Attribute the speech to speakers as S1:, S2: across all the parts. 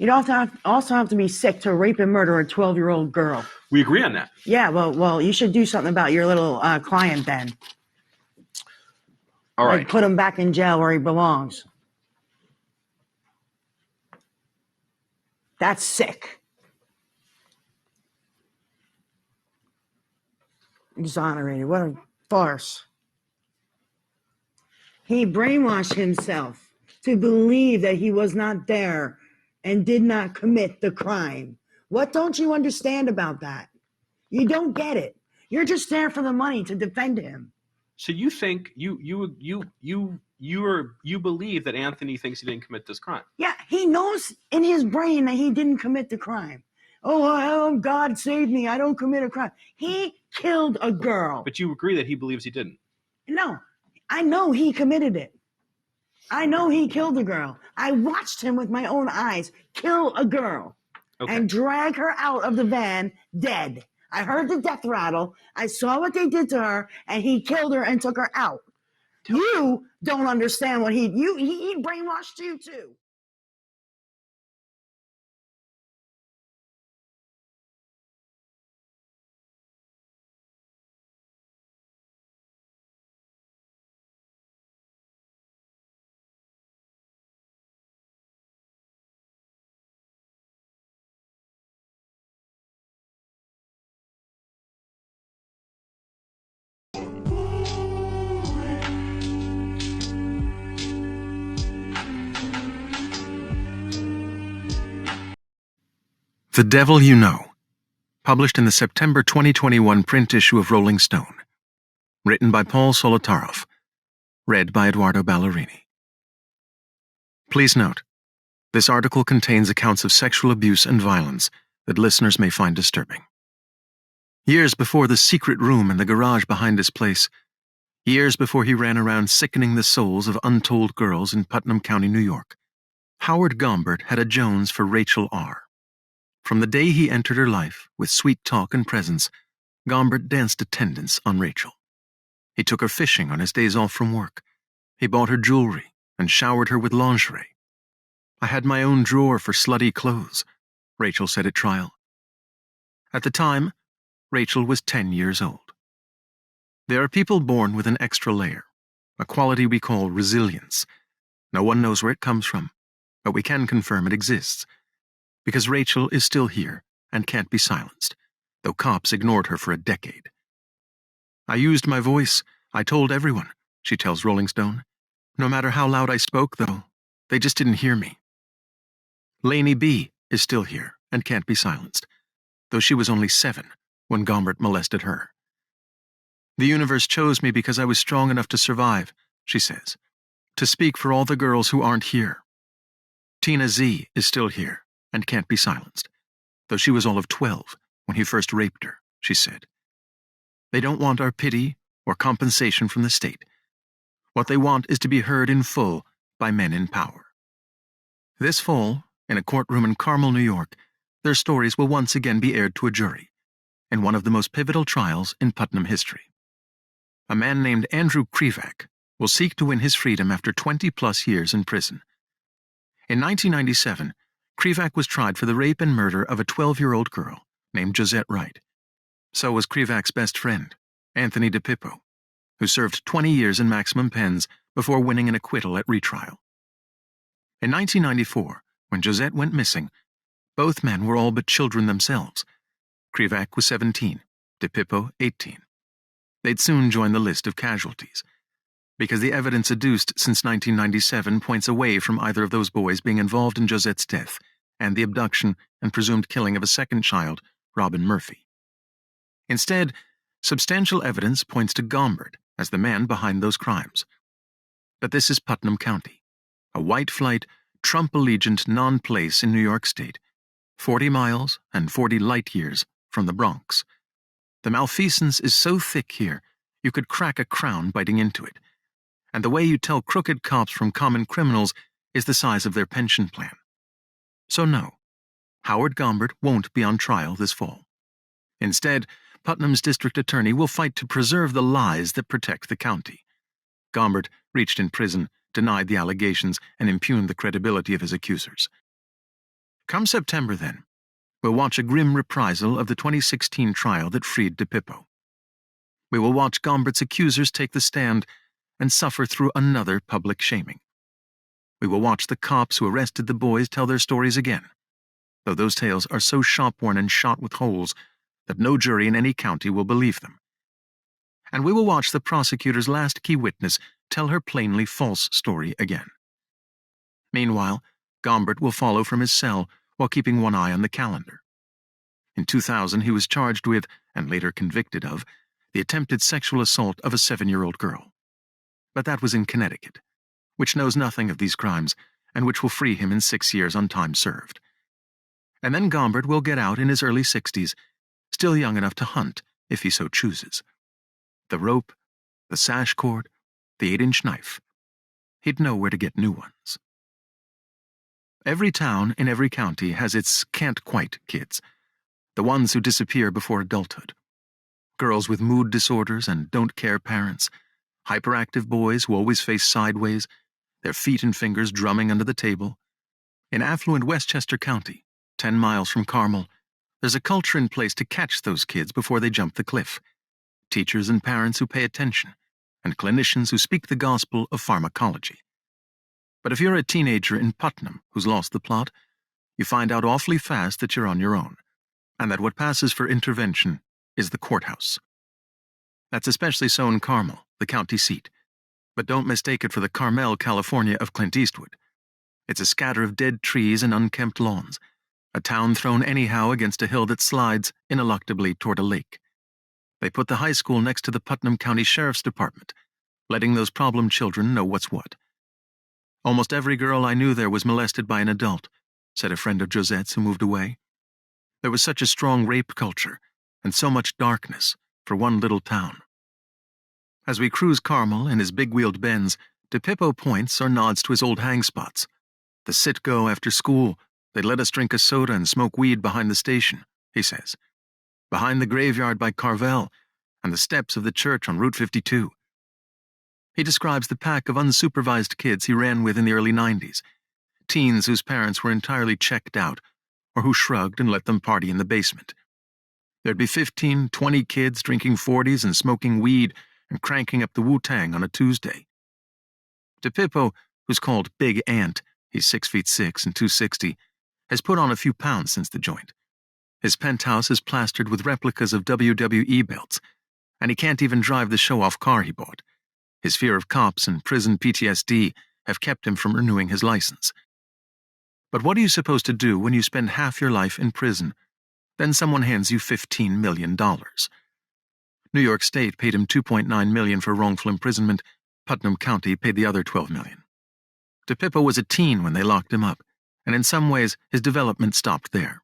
S1: You'd also have to be sick to rape and murder a 12-year-old girl.
S2: We agree on that.
S1: Yeah, well, you should do something about your little client then.
S2: All right.
S1: Like put him back in jail where he belongs. That's sick. Exonerated. What a farce. He brainwashed himself to believe that he was not there and did not commit the crime. What don't you understand about that? You don't get it. You're just there for the money to defend him.
S2: So you think you believe that Anthony thinks he didn't commit this crime?
S1: Yeah, he knows in his brain that he didn't commit the crime. Oh, God save me. I don't commit a crime. He killed a girl.
S2: But you agree that he believes he didn't?
S1: No, I know he committed it. I know he killed a girl. I watched him with my own eyes kill a girl and drag her out of the van dead. I heard the death rattle. I saw what they did to her, and he killed her and took her out. You don't understand what he brainwashed you too.
S3: The Devil You Know, published in the September 2021 print issue of Rolling Stone. Written by Paul Solotaroff. Read by Eduardo Ballerini. Please note, this article contains accounts of sexual abuse and violence that listeners may find disturbing. Years before the secret room in the garage behind his place, years before he ran around sickening the souls of untold girls in Putnam County, New York, Howard Gombert had a Jones for Rachel R. From the day he entered her life with sweet talk and presence, Gombert danced attendance on Rachel. He took her fishing on his days off from work. He bought her jewelry and showered her with lingerie. I had my own drawer for slutty clothes, Rachel said at trial. At the time, Rachel was 10 years old. There are people born with an extra layer, a quality we call resilience. No one knows where it comes from, but we can confirm it exists. Because Rachel is still here and can't be silenced, though cops ignored her for a decade. I used my voice. I told everyone, she tells Rolling Stone. No matter how loud I spoke, though, they just didn't hear me. Lainey B. is still here and can't be silenced, though she was only 7 when Gombert molested her. The universe chose me because I was strong enough to survive, she says, to speak for all the girls who aren't here. Tina Z. is still here and can't be silenced, though she was all of 12 when he first raped her, she said. They don't want our pity or compensation from the state. What they want is to be heard in full by men in power. This fall, in a courtroom in Carmel, New York, their stories will once again be aired to a jury, in one of the most pivotal trials in Putnam history. A man named Andrew KRIVAK will seek to win his freedom after 20-plus years in prison. In 1997, KRIVAK was tried for the rape and murder of a 12-year-old girl named Josette Wright. So was KRIVAK's best friend, Anthony DIPIPPO, who served 20 years in maximum pens before winning an acquittal at retrial. In 1994, when Josette went missing, both men were all but children themselves. KRIVAK was 17, DIPIPPO 18. They'd soon join the list of casualties, because the evidence adduced since 1997 points away from either of those boys being involved in Josette's death and the abduction and presumed killing of a second child, Robin Murphy. Instead, substantial evidence points to Gombert as the man behind those crimes. But this is Putnam County, a white flight, Trump-allegiant non-place in New York State, 40 miles and 40 light years from the Bronx. The malfeasance is so thick here, you could crack a crown biting into it. And the way you tell crooked cops from common criminals is the size of their pension plan. So no, Howard Gombert won't be on trial this fall. Instead, Putnam's district attorney will fight to preserve the lies that protect the county. Gombert, reached in prison, denied the allegations and impugned the credibility of his accusers. Come September, then, we'll watch a grim reprisal of the 2016 trial that freed DIPIPPO. We will watch Gombert's accusers take the stand and suffer through another public shaming. We will watch the cops who arrested the boys tell their stories again, though those tales are so shop-worn and shot with holes that no jury in any county will believe them. And we will watch the prosecutor's last key witness tell her plainly false story again. Meanwhile, Gombert will follow from his cell while keeping one eye on the calendar. In 2000, he was charged with, and later convicted of, the attempted sexual assault of a 7-year-old girl. But that was in Connecticut, which knows nothing of these crimes and which will free him in 6 years on time served. And then Gombert will get out in his early 60s, still young enough to hunt if he so chooses. The rope, the sash cord, the 8-inch knife. He'd know where to get new ones. Every town in every county has its can't-quite kids, the ones who disappear before adulthood. Girls with mood disorders and don't-care parents, hyperactive boys who always face sideways, their feet and fingers drumming under the table. In affluent Westchester County, 10 miles from Carmel, there's a culture in place to catch those kids before they jump the cliff. Teachers and parents who pay attention, and clinicians who speak the gospel of pharmacology. But if you're a teenager in Putnam who's lost the plot, you find out awfully fast that you're on your own, and that what passes for intervention is the courthouse. That's especially so in Carmel, the county seat. But don't mistake it for the Carmel, California of Clint Eastwood. It's a scatter of dead trees and unkempt lawns, a town thrown anyhow against a hill that slides ineluctably toward a lake. They put the high school next to the Putnam County Sheriff's Department, letting those problem children know what's what. Almost every girl I knew there was molested by an adult, said a friend of Josette's who moved away. There was such a strong rape culture, and so much darkness for one little town. As we cruise Carmel in his big-wheeled Benz, DIPIPPO points or nods to his old hang spots. The sit-go after school, they'd let us drink a soda and smoke weed behind the station, he says. Behind the graveyard by Carvel, and the steps of the church on Route 52. He describes the pack of unsupervised kids he ran with in the early 90s, teens whose parents were entirely checked out, or who shrugged and let them party in the basement. There'd be 15, 20 kids drinking 40s and smoking weed and cranking up the Wu-Tang on a Tuesday. DIPIPPO, who's called Big Ant, he's 6'6" and 260, has put on a few pounds since the joint. His penthouse is plastered with replicas of WWE belts, and he can't even drive the show-off car he bought. His fear of cops and prison PTSD have kept him from renewing his license. But what are you supposed to do when you spend half your life in prison? Then someone hands you $15 million. New York State paid him $2.9 million for wrongful imprisonment. Putnam County paid the other $12 million. DIPIPPO was a teen when they locked him up, and in some ways his development stopped there.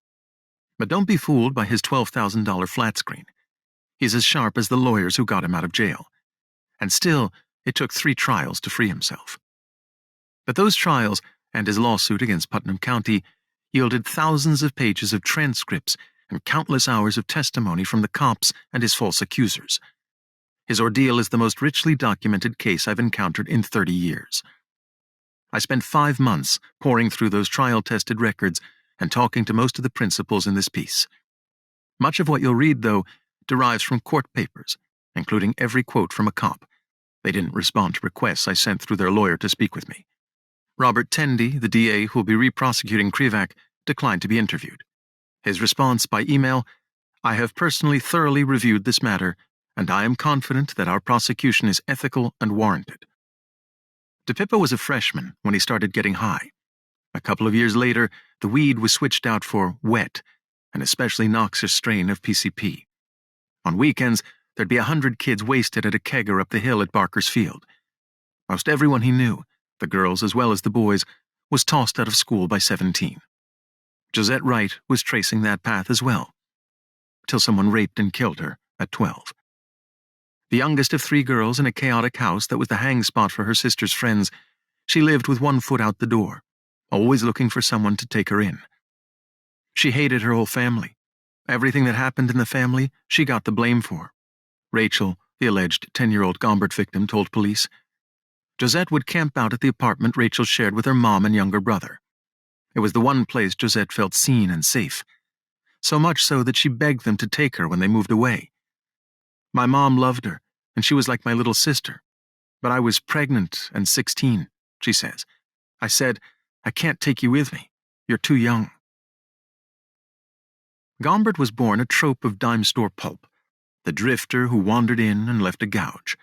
S3: But don't be fooled by his $12,000 flat screen. He's as sharp as the lawyers who got him out of jail. And still, it took 3 trials to free himself. But those trials, and his lawsuit against Putnam County, yielded thousands of pages of transcripts and countless hours of testimony from the cops and his false accusers. His ordeal is the most richly documented case I've encountered in 30 years. I spent 5 months poring through those trial-tested records and talking to most of the principals in this piece. Much of what you'll read, though, derives from court papers, including every quote from a cop. They didn't respond to requests I sent through their lawyer to speak with me. Robert Tendy, the DA who will be re-prosecuting KRIVAK, declined to be interviewed. His response by email, "I have personally thoroughly reviewed this matter, and I am confident that our prosecution is ethical and warranted." DIPIPPO was a freshman when he started getting high. A couple of years later, the weed was switched out for wet, an especially noxious strain of PCP. On weekends, there'd be 100 kids wasted at a kegger up the hill at Barker's Field. Most everyone he knew, the girls as well as the boys, was tossed out of school by 17. Josette Wright was tracing that path as well, till someone raped and killed her at 12. The youngest of 3 girls in a chaotic house that was the hang spot for her sister's friends, she lived with one foot out the door, always looking for someone to take her in. She hated her whole family. Everything that happened in the family, she got the blame for. Rachel, the alleged 10-year-old Gombert victim, told police. Josette would camp out at the apartment Rachel shared with her mom and younger brother. It was the one place Josette felt seen and safe, so much so that she begged them to take her when they moved away. My mom loved her, and she was like my little sister, but I was pregnant and 16, she says. I said, I can't take you with me. You're too young. Gombert was born a trope of dime store pulp, the drifter who wandered in and left a gouge.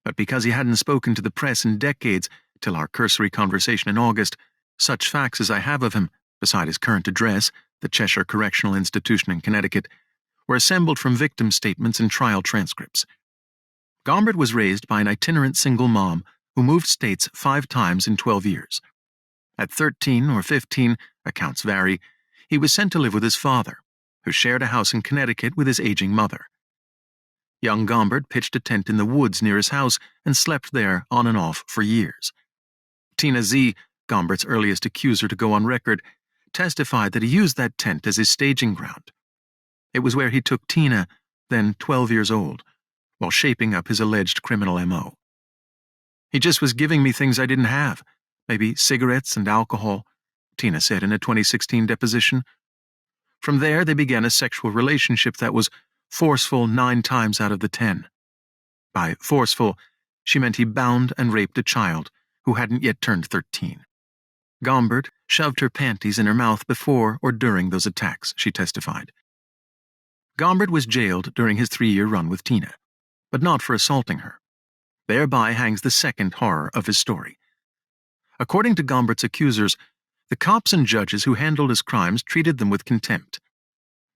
S3: But because he hadn't spoken to the press in decades, till our cursory conversation in August, such facts as I have of him, beside his current address, the Cheshire Correctional Institution in Connecticut, were assembled from victim statements and trial transcripts. Gombert was raised by an itinerant single mom who moved states 5 times in 12 years. At 13 or 15, accounts vary, he was sent to live with his father, who shared a house in Connecticut with his aging mother. Young Gombert pitched a tent in the woods near his house and slept there on and off for years. Tina Z., Gombert's earliest accuser to go on record, testified that he used that tent as his staging ground. It was where he took Tina, then 12 years old, while shaping up his alleged criminal M.O. He just was giving me things I didn't have, maybe cigarettes and alcohol, Tina said in a 2016 deposition. From there, they began a sexual relationship that was forceful 9 times out of the 10. By forceful, she meant he bound and raped a child who hadn't yet turned 13. Gombert shoved her panties in her mouth before or during those attacks, she testified. Gombert was jailed during his 3-year run with Tina, but not for assaulting her. Thereby hangs the second horror of his story. According to Gombert's accusers, the cops and judges who handled his crimes treated them with contempt.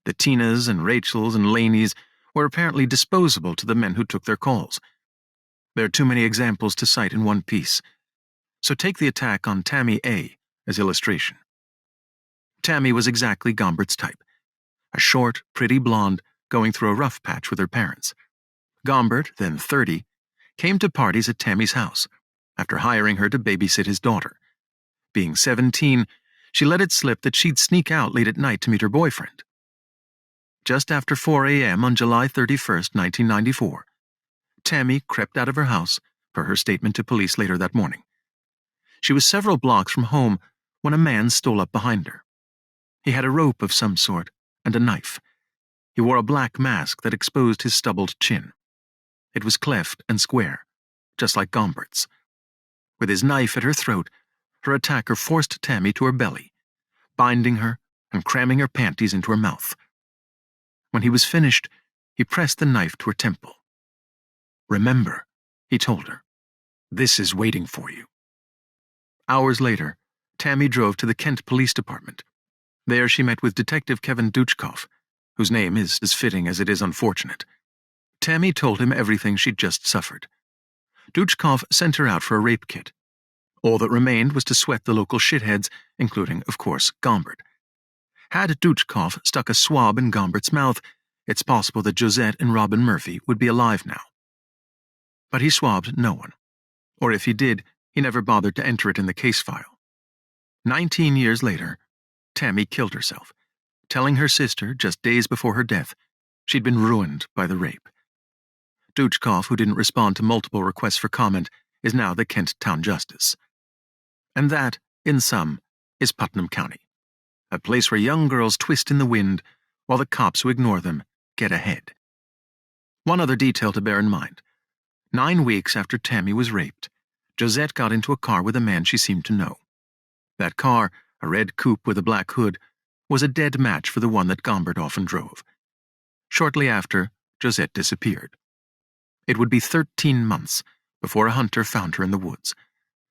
S3: The Tinas and Rachels and Laneys were apparently disposable to the men who took their calls. There are too many examples to cite in one piece, so take the attack on Tammy A. as illustration. Tammy was exactly Gombert's type, a short, pretty blonde going through a rough patch with her parents. Gombert, then 30, came to parties at Tammy's house after hiring her to babysit his daughter. Being 17, she let it slip that she'd sneak out late at night to meet her boyfriend. Just after 4 a.m. on July 31, 1994, Tammy crept out of her house, per her statement to police later that morning. She was several blocks from home when a man stole up behind her. He had a rope of some sort and a knife. He wore a black mask that exposed his stubbled chin. It was cleft and square, just like Gombert's. With his knife at her throat, her attacker forced Tammy to her belly, binding her and cramming her panties into her mouth. When he was finished, he pressed the knife to her temple. "Remember," he told her, "this is waiting for you." Hours later, Tammy drove to the Kent Police Department. There she met with Detective Kevin Duchkoff, whose name is as fitting as it is unfortunate. Tammy told him everything she'd just suffered. Duchkoff sent her out for a rape kit. All that remained was to sweat the local shitheads, including, of course, Gombert. Had Duchkoff stuck a swab in Gombert's mouth, it's possible that Josette and Robin Murphy would be alive now. But he swabbed no one. Or if he did, he never bothered to enter it in the case file. 19 years later, Tammy killed herself, telling her sister, just days before her death, she'd been ruined by the rape. Duchkoff, who didn't respond to multiple requests for comment, is now the Kent Town Justice. And that, in sum, is Putnam County, a place where young girls twist in the wind while the cops who ignore them get ahead. One other detail to bear in mind. 9 weeks after Tammy was raped, Josette got into a car with a man she seemed to know. That car, a red coupe with a black hood, was a dead match for the one that Gombert often drove. Shortly after, Josette disappeared. It would be 13 months before a hunter found her in the woods,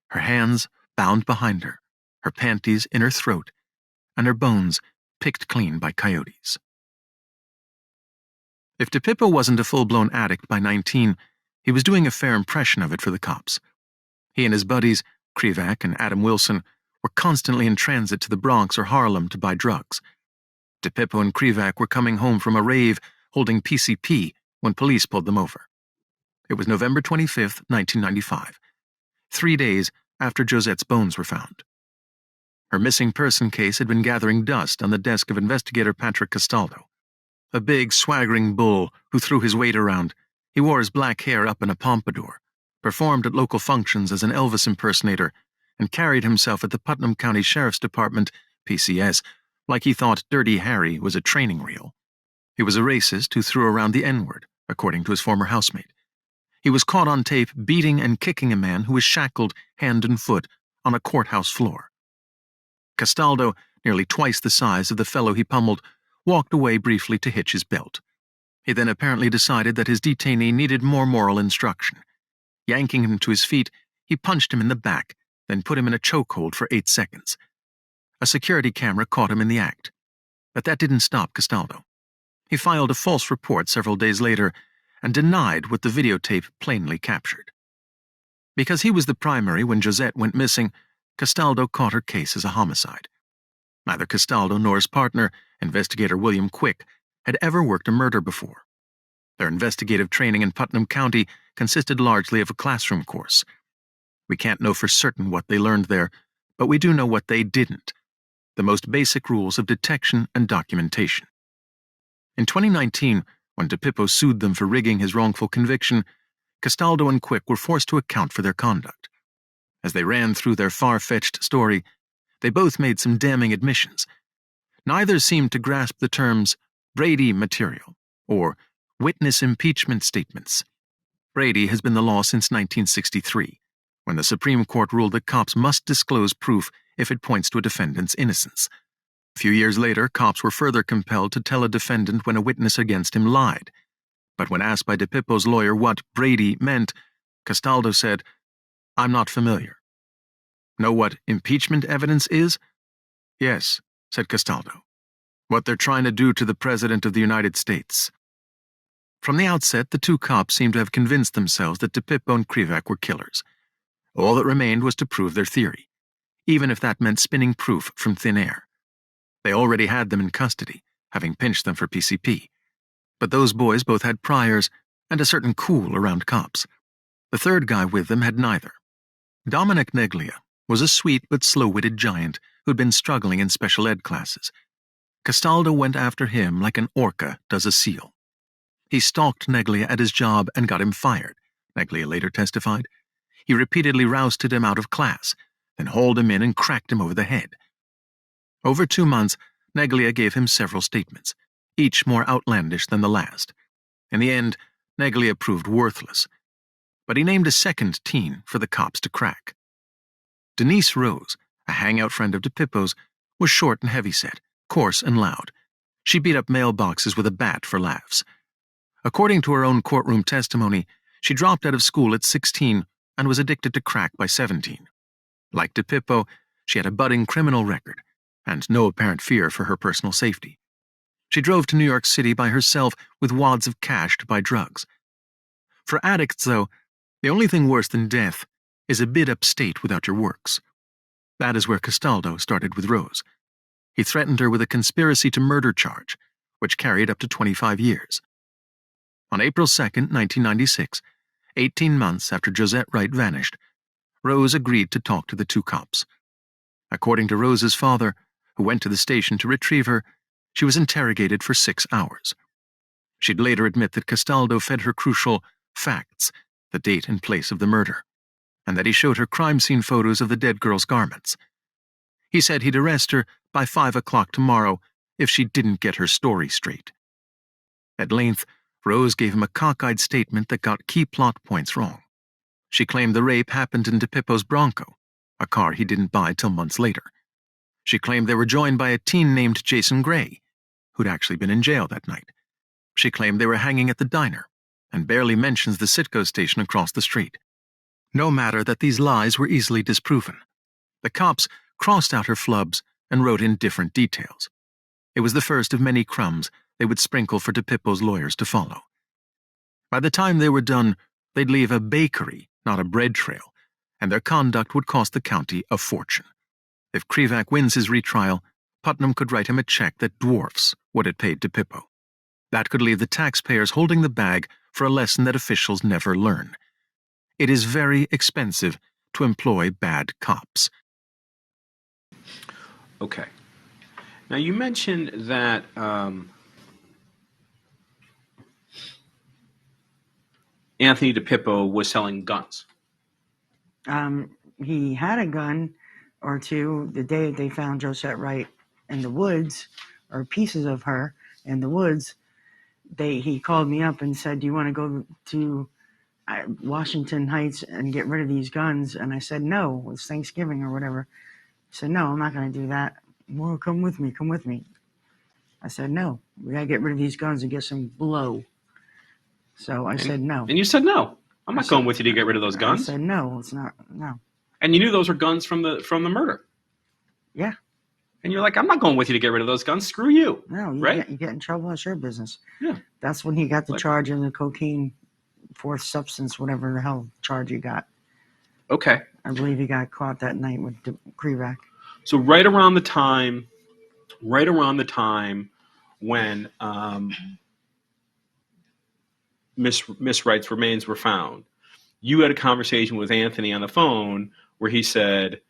S3: her hands bound behind her, her panties in her throat, and her bones picked clean by coyotes. If DIPIPPO wasn't a full-blown addict by 19, he was doing a fair impression of it for the cops. He and his buddies, KRIVAK and Adam Wilson, were constantly in transit to the Bronx or Harlem to buy drugs. DIPIPPO and KRIVAK were coming home from a rave holding PCP when police pulled them over. It was November 25, 1995, 3 days after Josette's bones were found. Her missing person case had been gathering dust on the desk of investigator Patrick Castaldo. A big, swaggering bull who threw his weight around, he wore his black hair up in a pompadour, performed at local functions as an Elvis impersonator, and carried himself at the Putnam County Sheriff's Department, PCS, like he thought Dirty Harry was a training reel. He was a racist who threw around the N-word, according to his former housemate. He was caught on tape beating and kicking a man who was shackled hand and foot on a courthouse floor. Castaldo, nearly twice the size of the fellow he pummeled, walked away briefly to hitch his belt. He then apparently decided that his detainee needed more moral instruction. Yanking him to his feet, he punched him in the back, then put him in a chokehold for 8 seconds. A security camera caught him in the act. But that didn't stop Castaldo. He filed a false report several days later and denied what the videotape plainly captured. Because he was the primary when Josette went missing, Castaldo caught her case as a homicide. Neither Castaldo nor his partner, investigator William Quick, had ever worked a murder before. Their investigative training in Putnam County consisted largely of a classroom course. We can't know for certain what they learned there, but we do know what they didn't: the most basic rules of detection and documentation. In 2019, when DIPIPPO sued them for rigging his wrongful conviction, Castaldo and Quick were forced to account for their conduct. As they ran through their far-fetched story, they both made some damning admissions. Neither seemed to grasp the terms Brady material or witness impeachment statements. Brady has been the law since 1963, when the Supreme Court ruled that cops must disclose proof if it points to a defendant's innocence. A few years later, cops were further compelled to tell a defendant when a witness against him lied. But when asked by DIPIPPO's lawyer what Brady meant, Castaldo said, "I'm not familiar." Know what impeachment evidence is? Yes, said Castaldo. What they're trying to do to the President of the United States. From the outset, the two cops seemed to have convinced themselves that DIPIPPO and KRIVAK were killers. All that remained was to prove their theory, even if that meant spinning proof from thin air. They already had them in custody, having pinched them for PCP. But those boys both had priors and a certain cool around cops. The third guy with them had neither. Dominic Neglia was a sweet but slow-witted giant who'd been struggling in special ed classes. Castaldo went after him like an orca does a seal. He stalked Neglia at his job and got him fired, Neglia later testified. He repeatedly rousted him out of class, then hauled him in and cracked him over the head. Over 2 months, Neglia gave him several statements, each more outlandish than the last. In the end, Neglia proved worthless. But he named a second teen for the cops to crack. Denise Rose, a hangout friend of DIPIPPO's, was short and heavyset, coarse and loud. She beat up mailboxes with a bat for laughs. According to her own courtroom testimony, she dropped out of school at 16 and was addicted to crack by 17. Like DIPIPPO, she had a budding criminal record and no apparent fear for her personal safety. She drove to New York City by herself with wads of cash to buy drugs. For addicts, though, the only thing worse than death is a bid upstate without your works. That is where Castaldo started with Rose. He threatened her with a conspiracy to murder charge, which carried up to 25 years. On April 2, 1996, 18 months after Josette Wright vanished, Rose agreed to talk to the two cops. According to Rose's father, who went to the station to retrieve her, she was interrogated for 6 hours. She'd later admit that Castaldo fed her crucial facts, the date and place of the murder, and that he showed her crime scene photos of the dead girl's garments. He said he'd arrest her by 5 o'clock tomorrow if she didn't get her story straight. At length, Rose gave him a cockeyed statement that got key plot points wrong. She claimed the rape happened in DIPIPPO's Bronco, a car he didn't buy till months later. She claimed they were joined by a teen named Jason Gray, who'd actually been in jail that night. She claimed they were hanging at the diner, and barely mentions the Citgo station across the street. No matter that these lies were easily disproven. The cops crossed out her flubs and wrote in different details. It was the first of many crumbs they would sprinkle for DIPIPPO's lawyers to follow. By the time they were done, they'd leave a bakery, not a bread trail, and their conduct would cost the county a fortune. If KRIVAK wins his retrial, Putnam could write him a check that dwarfs what it paid DIPIPPO. That could leave the taxpayers holding the bag for a lesson that officials never learn. It is very expensive to employ bad cops.
S2: Okay. Now, you mentioned that Anthony DIPIPPO was selling guns.
S1: He had a gun or two, the day they found Josette Wright in the woods, or pieces of her in the woods, he called me up and said, "Do you want to go to Washington Heights and get rid of these guns?" And I said, "No, it's Thanksgiving or whatever." He said, "No, I'm not going to do that." "Well, come with me, come with me." I said, "No, we got to get rid of these guns and get some blow." So I said, "No."
S2: And you said no. I'm not going with you to get rid of those guns.
S1: I said, "No, it's not, no."
S2: And you knew those were guns from the murder.
S1: Yeah.
S2: And you're like, I'm not going with you to get rid of those guns. Screw you.
S1: No,
S2: right?
S1: You get in trouble. It's your business.
S2: Yeah.
S1: That's when he got the charge of the cocaine, fourth substance, whatever the hell charge he got.
S2: Okay.
S1: I believe he got caught that night with KRIVAK.
S2: So right around the time when Miss Wright's remains were found, you had a conversation with Anthony on the phone where he said,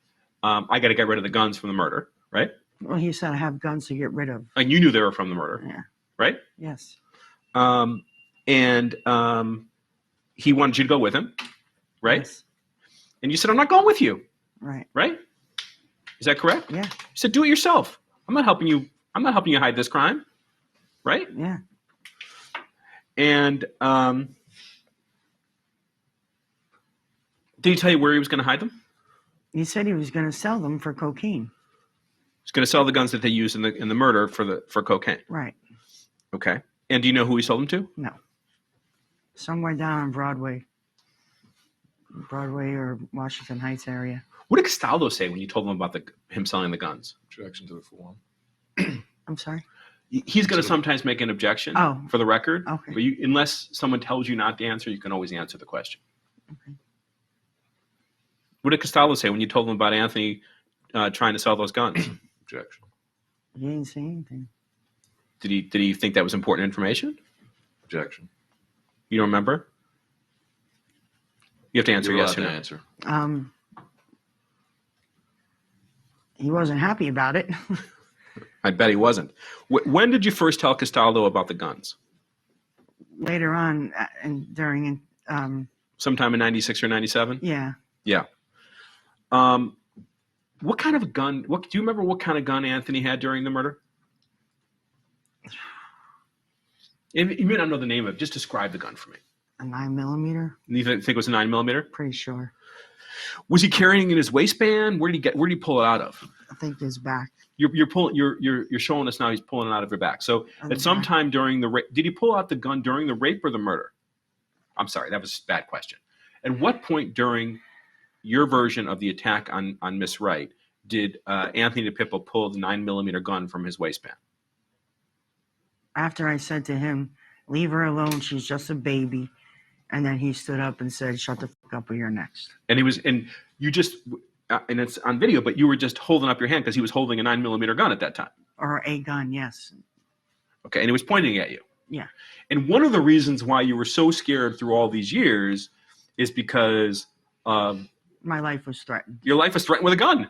S2: I got to get rid of the guns from the murder, right?
S1: Well, he said, "I have guns to get rid of."
S2: And you knew they were from the murder,
S1: Yeah.
S2: right?
S1: Yes.
S2: And he wanted you to go with him, right?
S1: Yes.
S2: And you said, I'm not going with you,
S1: Right.
S2: right? Is that correct?
S1: Yeah.
S2: You said, do it yourself. I'm not helping you hide this crime, right?
S1: Yeah.
S2: And did he tell you where he was going to hide them?
S1: He said he was going to sell them for cocaine.
S2: He's going to sell the guns that they used in the murder for cocaine.
S1: Right.
S2: Okay. And do you know who he sold them to?
S1: No. Somewhere down on Broadway or Washington Heights area.
S2: What did Castaldo say when you told him about him selling the guns?
S4: Objection to the form.
S1: I'm sorry?
S2: He's going to sometimes make an objection for the record.
S1: Okay.
S2: But unless someone tells you not to answer, you can always answer the question.
S1: Okay.
S2: What did Castaldo say when you told him about Anthony trying to sell those guns?
S4: Objection.
S1: He didn't say anything.
S2: Did he think that was important information?
S4: Objection.
S2: You don't remember? You have to answer
S4: You're
S2: yes or
S4: allowed
S2: no.
S4: to answer.
S1: He wasn't happy about it.
S2: I bet he wasn't. When did you first tell Castaldo about the guns?
S1: Later on, during
S2: Sometime in 96 or 97?
S1: yeah.
S2: Yeah. What kind of a gun? Do you remember what kind of gun Anthony had during the murder? You may not know the name of it. Just describe the gun for me.
S1: A 9mm.
S2: You think it was a 9mm?
S1: Pretty sure.
S2: Was he carrying it in his waistband? Where did he pull it out of?
S1: I think his back.
S2: You're showing us now he's pulling it out of your back. So at some time during the rape, did he pull out the gun during the rape or the murder? I'm sorry, that was a bad question. At what point during your version of the attack on Miss Wright did Anthony DiPippo pull the 9mm gun from his waistband?
S1: After I said to him, "Leave her alone, she's just a baby," and then he stood up and said, "Shut the fuck up or you're next."
S2: And and it's on video, but you were just holding up your hand because he was holding a 9mm gun at that time.
S1: Or a gun, yes.
S2: Okay, and he was pointing at you.
S1: Yeah.
S2: And one of the reasons why you were so scared through all these years is because
S1: My life was threatened.
S2: your life was threatened with a gun.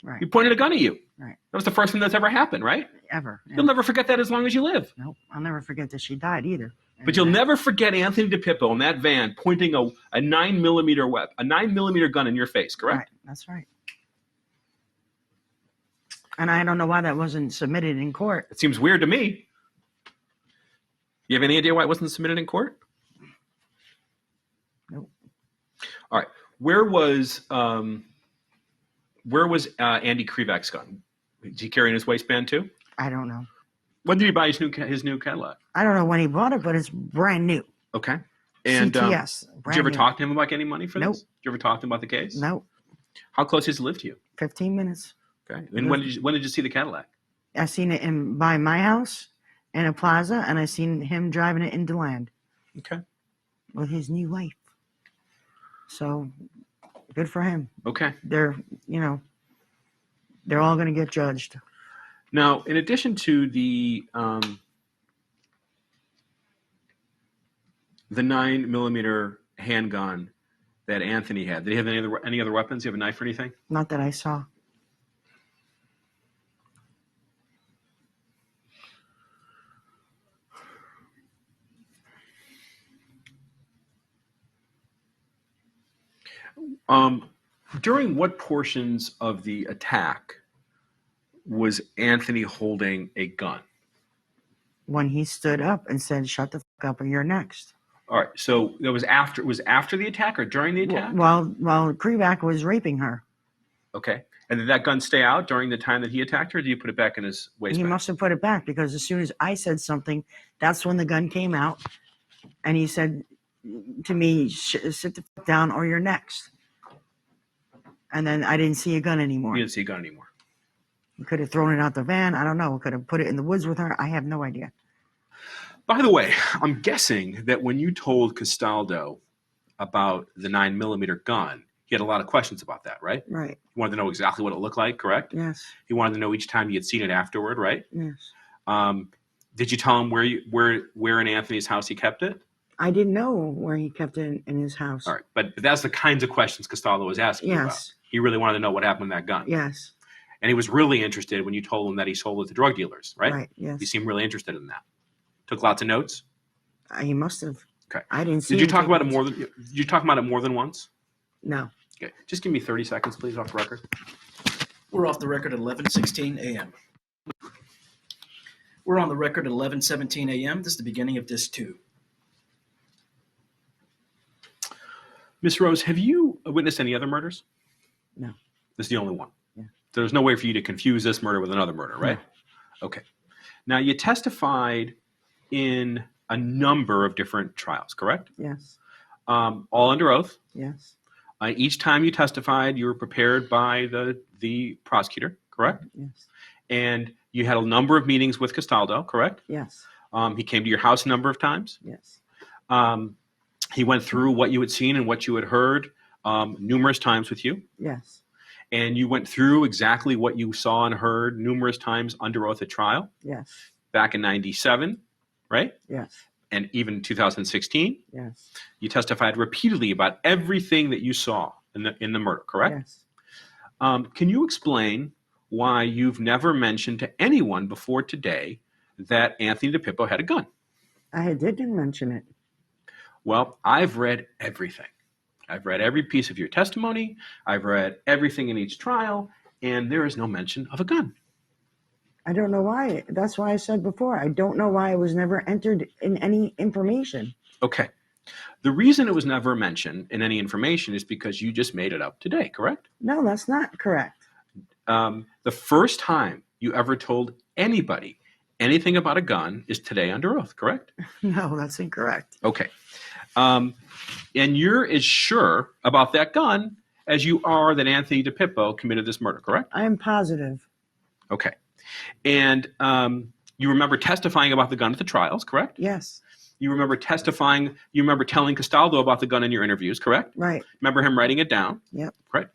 S1: Right.
S2: He pointed a gun at you.
S1: Right.
S2: That was the first thing that's ever happened, right?
S1: Ever.
S2: You'll never forget that as long as you live.
S1: Nope. I'll never forget that she died either.
S2: But you'll never forget Anthony DiPippo in that van pointing a 9mm gun in your face, correct?
S1: Right. That's right. And I don't know why that wasn't submitted in court.
S2: It seems weird to me. You have any idea why it wasn't submitted in court?
S1: Nope.
S2: All right. Where was Andy KRIVAK's gun? Did he carry in his waistband too?
S1: I don't know.
S2: When did he buy his new Cadillac?
S1: I don't know when he bought it, but it's brand new.
S2: Okay. And
S1: CTS.
S2: did you ever talk to him about getting money for
S1: Nope.
S2: this? Did you ever talk to him about the case?
S1: Nope.
S2: How close does he live to you?
S1: 15 minutes.
S2: Okay. And when did you see the Cadillac?
S1: I seen it by my house in a plaza, and I seen him driving it into land
S2: Okay.
S1: with his new wife. So good for him.
S2: Okay.
S1: They're all going to get judged.
S2: Now, in addition to the 9mm handgun that Anthony had, did he have any other weapons? Do you have a knife or anything?
S1: Not that I saw.
S2: During what portions of the attack was Anthony holding a gun?
S1: When he stood up and said, "Shut the fuck up or you're next."
S2: All right. So that was after. Was after the attack or during the attack?
S1: While KRIVAK was raping her.
S2: Okay. And did that gun stay out during the time that he attacked her? Or did you put it back in his
S1: He
S2: waistband?
S1: must have put it back because as soon as I said something, that's when the gun came out, and he said to me, "Sit the fuck down or you're next." And then I didn't see a gun anymore.
S2: You didn't see a gun anymore.
S1: He could have thrown it out the van. I don't know. Could have put it in the woods with her. I have no idea.
S2: By the way, I'm guessing that when you told Castaldo about the 9mm gun, he had a lot of questions about that, right?
S1: Right.
S2: He wanted to know exactly what it looked like, correct?
S1: Yes.
S2: He wanted to know each time he had seen it afterward, right?
S1: Yes.
S2: Did you tell him where in Anthony's house he kept it?
S1: I didn't know where he kept it in his house.
S2: All right, but that's the kinds of questions Castaldo was asking you about.
S1: Yes.
S2: He really wanted to know what happened with that gun.
S1: Yes.
S2: And he was really interested when you told him that he sold it to drug dealers, right?
S1: Right. Yes.
S2: He seemed really interested in that. Took lots of notes.
S1: He must have.
S2: Okay.
S1: I didn't see.
S2: Did you
S1: him
S2: talk
S1: take
S2: about it
S1: notes.
S2: more than? Did you talk about it more than once?
S1: No.
S2: Okay. Just give me 30 seconds, please, off the record.
S5: We're off the record at 11:16 a.m. We're on the record at 11:17 a.m. This is the beginning of Disc 2.
S2: Miss Rose, have you witnessed any other murders?
S1: No.
S2: This is the only one.
S1: Yeah.
S2: So there's no way for you to confuse this murder with another murder, right? Okay. Now, you testified in a number of different trials, correct?
S1: Yes.
S2: All under oath.
S1: Yes.
S2: Each time you testified, you were prepared by the prosecutor, correct?
S1: Yes.
S2: And you had a number of meetings with Castaldo, correct?
S1: Yes.
S2: He came to your house a number of times.
S1: Yes.
S2: He went through what you had seen and what you had heard numerous times with you.
S1: Yes.
S2: And you went through exactly what you saw and heard numerous times under oath at trial
S1: Yes.
S2: back in 97, right?
S1: Yes.
S2: And even 2016.
S1: Yes.
S2: You testified repeatedly about everything that you saw in the murder, correct?
S1: Yes.
S2: Can you explain why you've never mentioned to anyone before today that Anthony DiPippo had a gun?
S1: I didn't mention it.
S2: Well, I've read everything. I've read every piece of your testimony. I've read everything in each trial, and there is no mention of a gun.
S1: I don't know why. That's why I said before. I don't know why it was never entered in any information.
S2: Okay. The reason it was never mentioned in any information is because you just made it up today, correct?
S1: No, that's not correct.
S2: The first time you ever told anybody anything about a gun is today under oath, correct?
S1: No, that's incorrect.
S2: Okay. And you're as sure about that gun as you are that Anthony DiPippo committed this murder, correct?
S1: I am positive.
S2: Okay. And you remember testifying about the gun at the trials, correct?
S1: Yes.
S2: You remember testifying, you remember telling Castaldo about the gun in your interviews, correct?
S1: Right.
S2: Remember him writing it down?
S1: Yep.
S2: Right.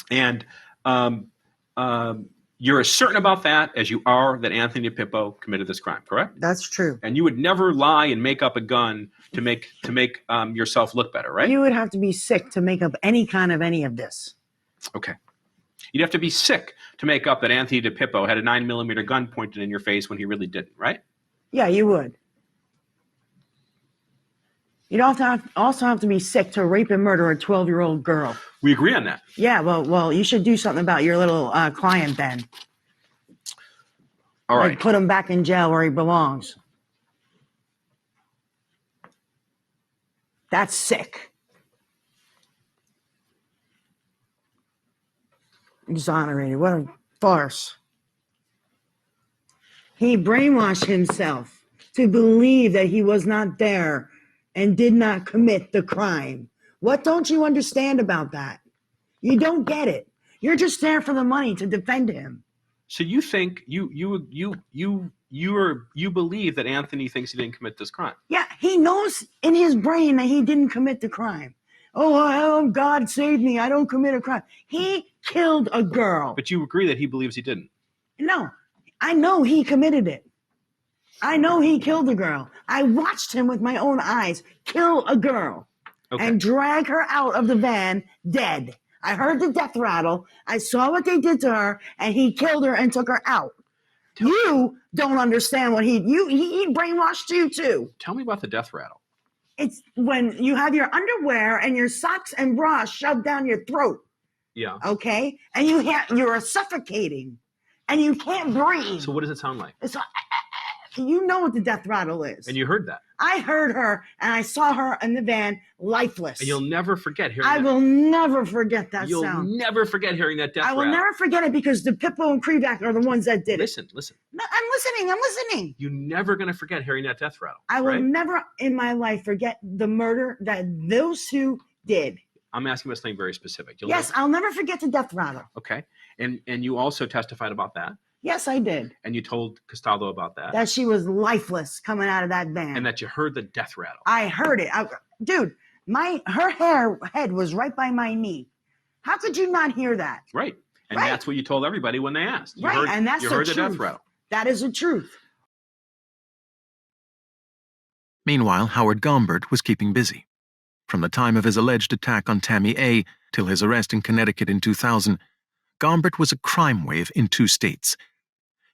S2: And you're as certain about that as you are that Anthony DiPippo committed this crime, correct?
S1: That's true.
S2: And you would never lie and make up a gun to make yourself look better, right?
S1: You would have to be sick to make up any of this.
S2: Okay. You'd have to be sick to make up that Anthony DiPippo had a 9mm gun pointed in your face when he really didn't, right?
S1: Yeah, you would. You'd also have to be sick to rape and murder a 12-year-old girl.
S2: We agree on that.
S1: Yeah, well, you should do something about your little client then.
S2: All right.
S1: Like put him back in jail where he belongs. That's sick. Exonerated. What a farce. He brainwashed himself to believe that he was not there and did not commit the crime. What don't you understand about that? You don't get it. You're just there for the money to defend him.
S2: So you think you believe that Anthony thinks he didn't commit this crime?
S1: Yeah, he knows in his brain that he didn't commit the crime. Oh, God saved me. I don't commit a crime. He killed a girl.
S2: But you agree that he believes he didn't?
S1: No, I know he committed it. I know he killed a girl. I watched him with my own eyes kill a girl and drag her out of the van dead. I heard the death rattle. I saw what they did to her, and he killed her and took her out. You don't understand what he brainwashed you too.
S2: Tell me about the death rattle.
S1: It's when you have your underwear and your socks and bra shoved down your throat.
S2: Yeah.
S1: Okay, and you're suffocating, and you can't breathe.
S2: So what does it sound like?
S1: It's you know what the death rattle is.
S2: And you heard that.
S1: I heard her, and I saw her in the van, lifeless.
S2: And you'll never forget hearing
S1: I
S2: that.
S1: will never forget that
S2: You'll
S1: sound.
S2: never forget hearing that death
S1: I will
S2: rattle.
S1: never forget it because DIPIPPO and KRIVAK are the ones that did
S2: Listen.
S1: it. No, I'm listening.
S2: You're never going to forget hearing that death rattle.
S1: I will
S2: right?
S1: never in my life forget the murder that those two did.
S2: I'm asking about something very specific.
S1: Yes, I'll never forget the death rattle.
S2: Okay. And you also testified about that.
S1: Yes, I did.
S2: And you told Castaldo about that.
S1: That she was lifeless coming out of that van.
S2: And that you heard the death rattle.
S1: I heard it. Dude, her head was right by my knee. How could you not hear that?
S2: Right. And
S1: Right.
S2: that's what you told everybody when they asked. You
S1: Right,
S2: heard,
S1: and that's
S2: you
S1: the
S2: heard the death
S1: truth.
S2: rattle.
S1: That is the truth.
S3: Meanwhile, Howard Gombert was keeping busy. From the time of his alleged attack on Tammy A. till his arrest in Connecticut in 2000, Gombert was a crime wave in 2 states.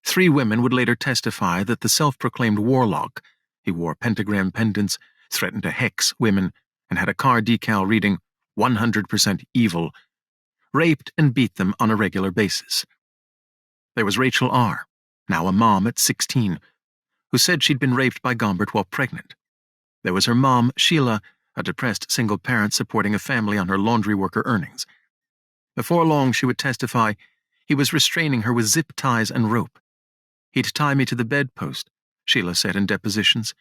S3: 3 women would later testify that the self-proclaimed warlock, he wore pentagram pendants, threatened to hex women, and had a car decal reading 100% evil, raped and beat them on a regular basis. There was Rachel R., now a mom at 16, who said she'd been raped by Gombert while pregnant. There was her mom, Sheila, a depressed single parent supporting a family on her laundry worker earnings. Before long, she would testify, he was restraining her with zip ties and rope. He'd tie me to the bedpost, Sheila said in depositions.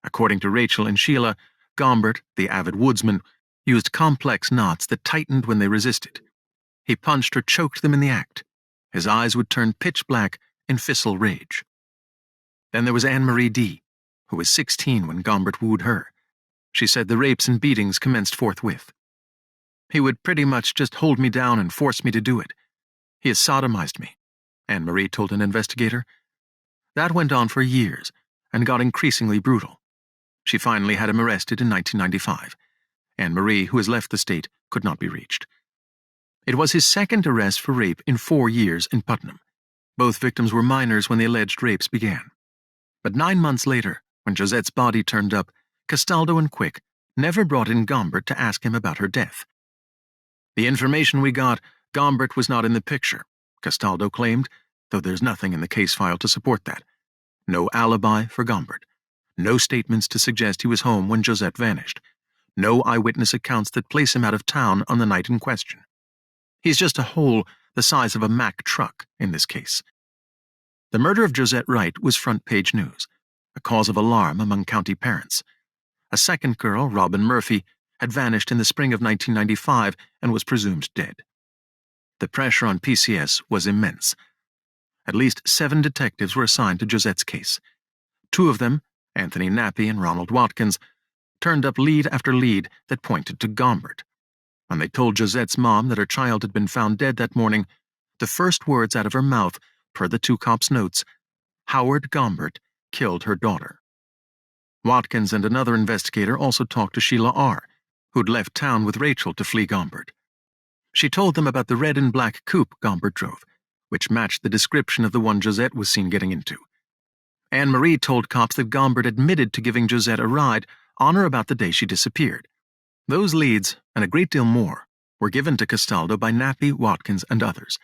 S3: According to Rachel and Sheila, Gombert, the avid woodsman, used complex knots that tightened when they resisted. He punched or choked them in the act. His eyes would turn pitch black in fissile rage. Then there was Anne-Marie D., who was 16 when Gombert wooed her. She said the rapes and beatings commenced forthwith. He would pretty much just hold me down and force me to do it. He had sodomized me, Anne-Marie told an investigator. That went on for years and got increasingly brutal. She finally had him arrested in 1995. Anne-Marie, who has left the state, could not be reached. It was his second arrest for rape in 4 years in Putnam. Both victims were minors when the alleged rapes began. But 9 months later, when Josette's body turned up, Castaldo and Quick never brought in Gombert to ask him about her death. The information we got, Gombert was not in the picture, Castaldo claimed, though there's nothing in the case file to support that. No alibi for Gombert. No statements to suggest he was home when Josette vanished. No eyewitness accounts that place him out of town on the night in question. He's just a hole the size of a Mack truck in this case. The murder of Josette Wright was front-page news, a cause of alarm among county parents. A second girl, Robin Murphy, had vanished in the spring of 1995 and was presumed dead. The pressure on PCS was immense. At least 7 detectives were assigned to Josette's case. 2 of them, Anthony Nappy and Ronald Watkins, turned up lead after lead that pointed to Gombert. When they told Josette's mom that her child had been found dead that morning, the first words out of her mouth, per the 2 cops' notes, Howard Gombert killed her daughter. Watkins and another investigator also talked to Sheila R., who'd left town with Rachel to flee Gombert. She told them about the red and black coupe Gombert drove, which matched the description of the one Josette was seen getting into. Anne-Marie told cops that Gombert admitted to giving Josette a ride on or about the day she disappeared. Those leads, and a great deal more, were given to Castaldo by Nappy, Watkins, and others.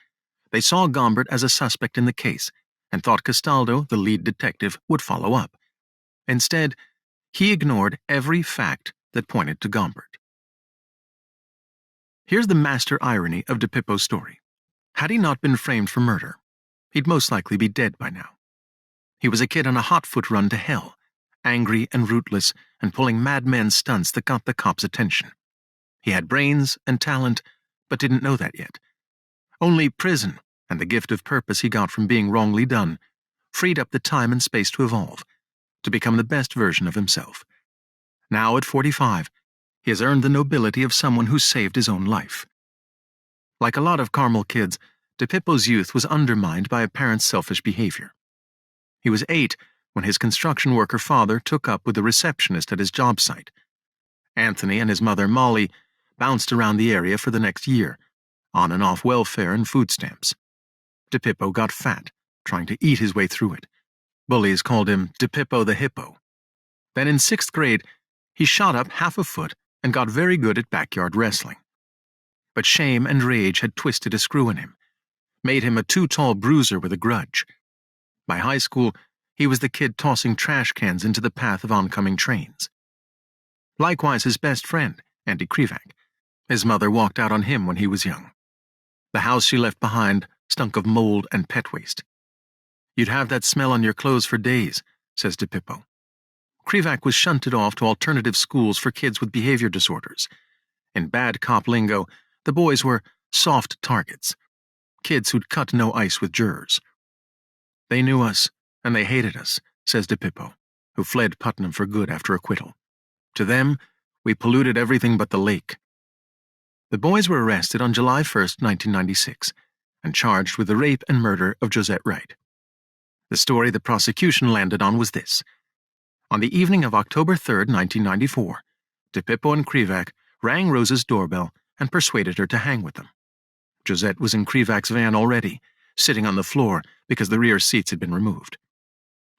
S3: They saw Gombert as a suspect in the case and thought Castaldo, the lead detective, would follow up. Instead, he ignored every fact that pointed to Gombert. Here's the master irony of DIPIPPO's story. Had he not been framed for murder, he'd most likely be dead by now. He was a kid on a hot-foot run to hell, angry and rootless and pulling madman stunts that got the cops' attention. He had brains and talent, but didn't know that yet. Only prison and the gift of purpose he got from being wrongly done freed up the time and space to evolve, to become the best version of himself. Now at 45, he has earned the nobility of someone who saved his own life. Like a lot of Carmel kids, DIPIPPO's youth was undermined by a parent's selfish behavior. He was 8 when his construction worker father took up with a receptionist at his job site. Anthony and his mother Molly bounced around the area for the next year, on and off welfare and food stamps. DIPIPPO got fat, trying to eat his way through it. Bullies called him DIPIPPO the Hippo. Then in 6th grade, he shot up half a foot and got very good at backyard wrestling. but shame and rage had twisted a screw in him, made him a too-tall bruiser with a grudge. By high school, he was the kid tossing trash cans into the path of oncoming trains. Likewise, his best friend, Andy KRIVAK. His mother walked out on him when he was young. The house she left behind stunk of mold and pet waste. You'd have that smell on your clothes for days, says DIPIPPO. KRIVAK was shunted off to alternative schools for kids with behavior disorders. In bad cop lingo, the boys were soft targets, kids who'd cut no ice with jurors. They knew us, and they hated us, says DIPIPPO, who fled Putnam for good after acquittal. To them, we polluted everything but the lake. The boys were arrested on July 1st, 1996, and charged with the rape and murder of Josette Wright. The story the prosecution landed on was this. On the evening of October 3rd, 1994, DIPIPPO and KRIVAK rang Rose's doorbell and persuaded her to hang with them. Josette was in KRIVAK's van already, sitting on the floor because the rear seats had been removed.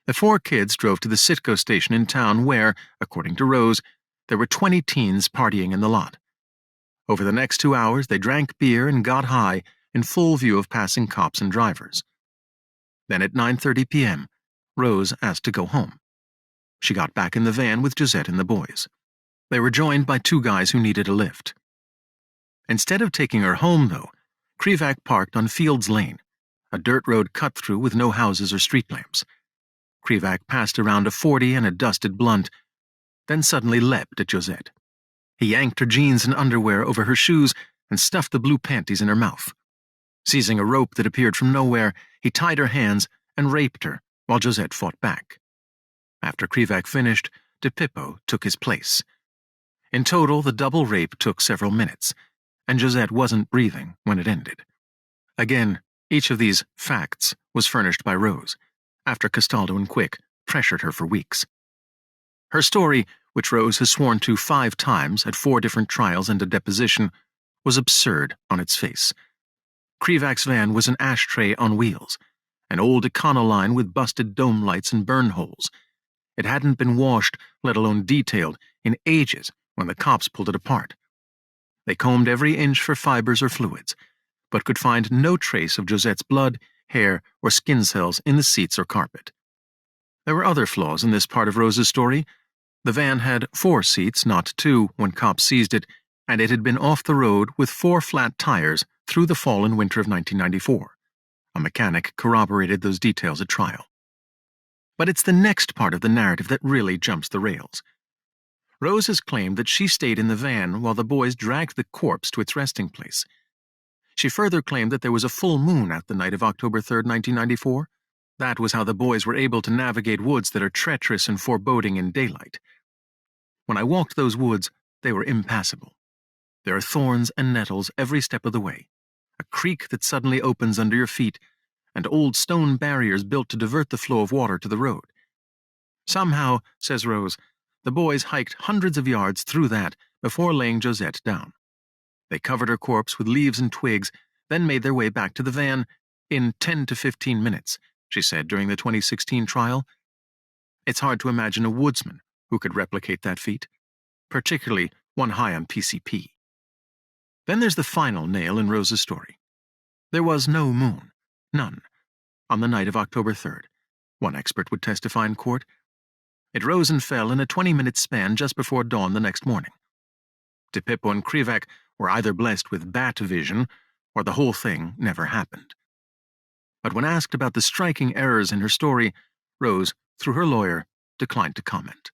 S3: The four kids drove to the Citgo station in town where, according to Rose, there were 20 teens partying in the lot. Over the next 2 hours, they drank beer and got high in full view of passing cops and drivers. Then at 9:30 p.m., Rose asked to go home. She got back in the van with Josette and the boys. They were joined by two guys who needed a lift. Instead of taking her home, though, KRIVAK parked on Fields Lane, a dirt road cut through with no houses or street lamps. KRIVAK passed around a .40 and a dusted blunt, then suddenly leapt at Josette. He yanked her jeans and underwear over her shoes and stuffed the blue panties in her mouth. Seizing a rope that appeared from nowhere, he tied her hands and raped her while Josette fought back. After KRIVAK finished, DIPIPPO took his place. In total, the double rape took several minutes, and Josette wasn't breathing when it ended. Again, each of these facts was furnished by Rose, after Castaldo and Quick pressured her for weeks. Her story, which Rose has sworn to 5 times at 4 different trials and a deposition, was absurd on its face. KRIVAK's van was an ashtray on wheels, an old Econoline with busted dome lights and burn holes. It hadn't been washed, let alone detailed, in ages when the cops pulled it apart. They combed every inch for fibers or fluids, but could find no trace of Josette's blood, hair, or skin cells in the seats or carpet. There were other flaws in this part of Rose's story. The van had 4 seats, not 2, when cops seized it, and it had been off the road with 4 flat tires through the fall and winter of 1994. A mechanic corroborated those details at trial. But it's the next part of the narrative that really jumps the rails. Rose has claimed that she stayed in the van while the boys dragged the corpse to its resting place. She further claimed that there was a full moon at the night of October 3rd, 1994. That was how the boys were able to navigate woods that are treacherous and foreboding in daylight. When I walked those woods, they were impassable. There are thorns and nettles every step of the way, a creek that suddenly opens under your feet, and old stone barriers built to divert the flow of water to the road. Somehow, says Rose, the boys hiked hundreds of yards through that before laying Josette down. They covered her corpse with leaves and twigs, then made their way back to the van in 10 to 15 minutes, she said during the 2016 trial. It's hard to imagine a woodsman who could replicate that feat, particularly one high on PCP. Then there's the final nail in Rose's story. There was no moon, none, on the night of October 3rd, one expert would testify in court. It rose and fell in a 20-minute span just before dawn the next morning. DIPIPPO and KRIVAK were either blessed with bat vision, or the whole thing never happened. But when asked about the striking errors in her story, Rose, through her lawyer, declined to comment.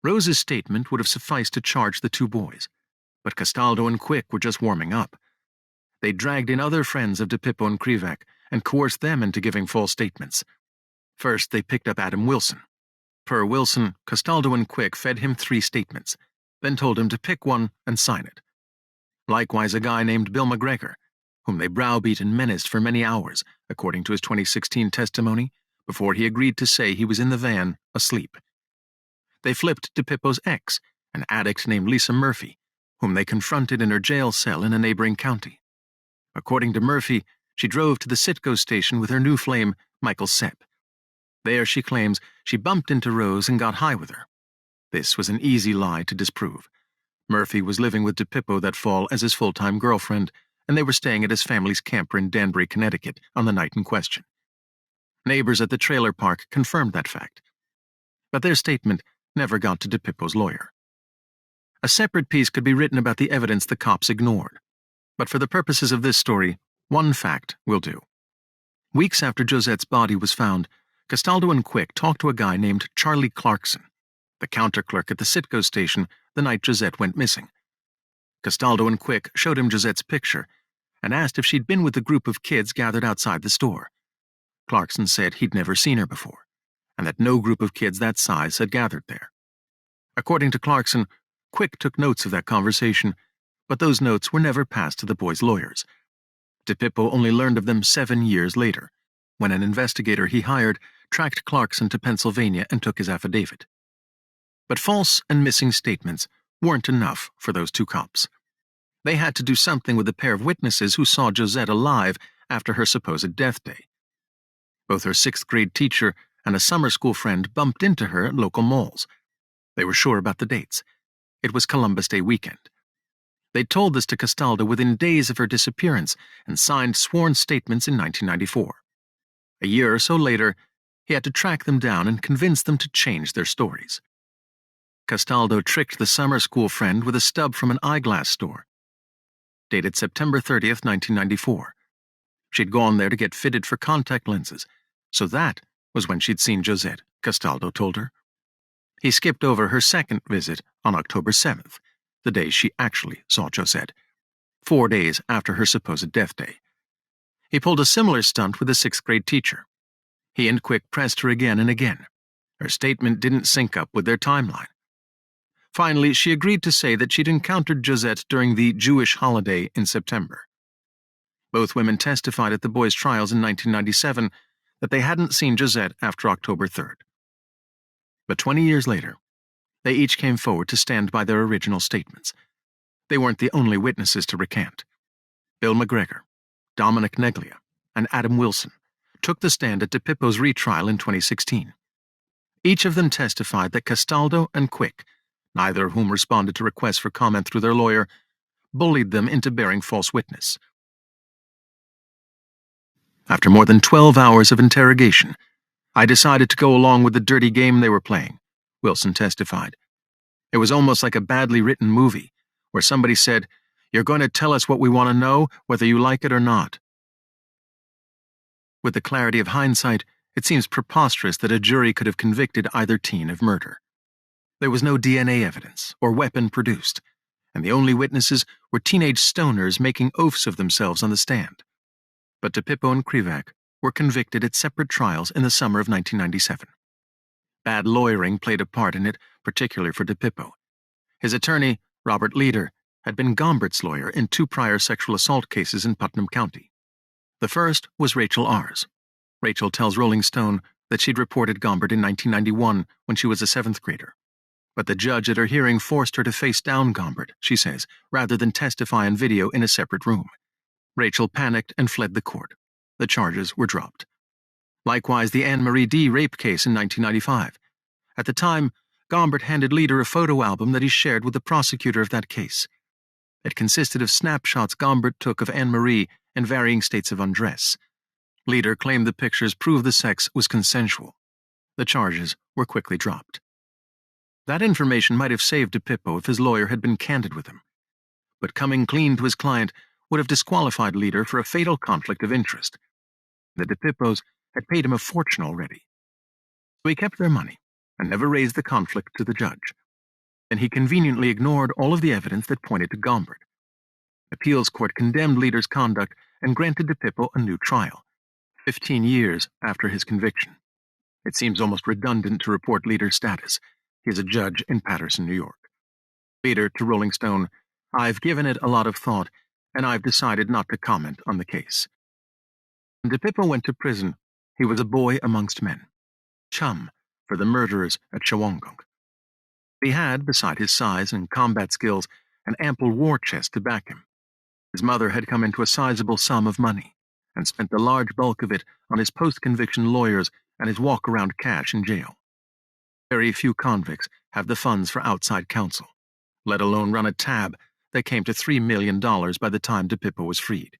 S3: Rose's statement would have sufficed to charge the 2 boys, but Castaldo and Quick were just warming up. They dragged in other friends of DIPIPPO and KRIVAK and coerced them into giving false statements. First, they picked up Adam Wilson. Per Wilson, Castaldo and Quick fed him 3 statements, then told him to pick one and sign it. Likewise, a guy named Bill McGregor, whom they browbeat and menaced for many hours, according to his 2016 testimony, before he agreed to say he was in the van, asleep. They flipped DIPIPPO's ex, an addict named Lisa Murphy, whom they confronted in her jail cell in a neighboring county. According to Murphy, she drove to the Citgo station with her new flame, Michael Sepp. There, she claims, she bumped into Rose and got high with her. This was an easy lie to disprove. Murphy was living with DiPippo that fall as his full-time girlfriend, and they were staying at his family's camper in Danbury, Connecticut, on the night in question. Neighbors at the trailer park confirmed that fact. But their statement never got to DiPippo's lawyer. A separate piece could be written about the evidence the cops ignored. But for the purposes of this story, one fact will do. Weeks after Josette's body was found, Castaldo and Quick talked to a guy named Charlie Clarkson, the counter clerk at the Citgo station the night Josette went missing. Castaldo and Quick showed him Josette's picture and asked if she'd been with the group of kids gathered outside the store. Clarkson said he'd never seen her before, and that no group of kids that size had gathered there. According to Clarkson, Quick took notes of that conversation, but those notes were never passed to the boys' lawyers. DiPippo only learned of them 7 years later, when an investigator he hired tracked Clarkson to Pennsylvania and took his affidavit. But false and missing statements weren't enough for those two cops. They had to do something with a pair of witnesses who saw Josette alive after her supposed death day. Both her 6th-grade teacher and a summer school friend bumped into her at local malls. They were sure about the dates. It was Columbus Day weekend. They told this to Castaldo within days of her disappearance and signed sworn statements in 1994. A year or so later, he had to track them down and convince them to change their stories. Castaldo tricked the summer school friend with a stub from an eyeglass store. Dated September 30th, 1994. She'd gone there to get fitted for contact lenses, so that was when she'd seen Josette, Castaldo told her. He skipped over her second visit on October 7th, the day she actually saw Josette, 4 days after her supposed death day. He pulled a similar stunt with a 6th-grade teacher. He and Quick pressed her again and again. Her statement didn't sync up with their timeline. Finally, she agreed to say that she'd encountered Josette during the Jewish holiday in September. Both women testified at the boys' trials in 1997 that they hadn't seen Josette after October 3rd. But 20 years later, they each came forward to stand by their original statements. They weren't the only witnesses to recant. Bill McGregor, Dominic Neglia, and Adam Wilson took the stand at DiPippo's retrial in 2016. Each of them testified that Castaldo and Quick, neither of whom responded to requests for comment through their lawyer, bullied them into bearing false witness. After more than 12 hours of interrogation, I decided to go along with the dirty game they were playing, Wilson testified. It was almost like a badly written movie, where somebody said, "You're going to tell us what we want to know, whether you like it or not." With the clarity of hindsight, it seems preposterous that a jury could have convicted either teen of murder. There was no DNA evidence or weapon produced, and the only witnesses were teenage stoners making oaths of themselves on the stand. But DiPippo and KRIVAK were convicted at separate trials in the summer of 1997. Bad lawyering played a part in it, particularly for DiPippo. His attorney, Robert Leader, had been Gombert's lawyer in 2 prior sexual assault cases in Putnam County. The first was Rachel R.'s. Rachel tells Rolling Stone that she'd reported Gombert in 1991 when she was a 7th grader. But the judge at her hearing forced her to face down Gombert, she says, rather than testify on video in a separate room. Rachel panicked and fled the court. The charges were dropped. Likewise, the Anne Marie D. rape case in 1995. At the time, Gombert handed Leader a photo album that he shared with the prosecutor of that case. It consisted of snapshots Gombert took of Anne Marie in varying states of undress. Leader claimed the pictures proved the sex was consensual. The charges were quickly dropped. That information might have saved DiPippo if his lawyer had been candid with him. But coming clean to his client would have disqualified Leader for a fatal conflict of interest. The DiPippos had paid him a fortune already. So he kept their money and never raised the conflict to the judge. And he conveniently ignored all of the evidence that pointed to Gombert. Appeals court condemned Leader's conduct and granted DiPippo a new trial, 15 years after his conviction. It seems almost redundant to report Leader's status. He is a judge in Paterson, New York. Leader to Rolling Stone, "I've given it a lot of thought, and I've decided not to comment on the case." When DiPippo went to prison, he was a boy amongst men, chum for the murderers at Shawangunk. He had, beside his size and combat skills, an ample war chest to back him. His mother had come into a sizable sum of money and spent the large bulk of it on his post-conviction lawyers and his walk-around cash in jail. Very few convicts have the funds for outside counsel, let alone run a tab that came to $3 million by the time DIPIPPO was freed.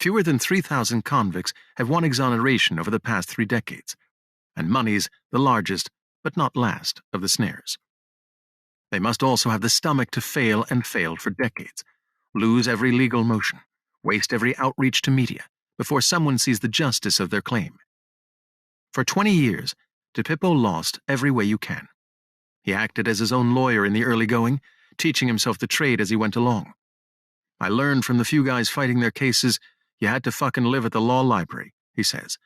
S3: Fewer than 3,000 convicts have won exoneration over the past 3 decades, and money's the largest, but not last, of the snares. They must also have the stomach to fail and fail for decades, lose every legal motion, waste every outreach to media, before someone sees the justice of their claim. For 20 years, DIPIPPO lost every way you can. He acted as his own lawyer in the early going, teaching himself the trade as he went along. I learned from the few guys fighting their cases, you had to fucking live at the law library, he says.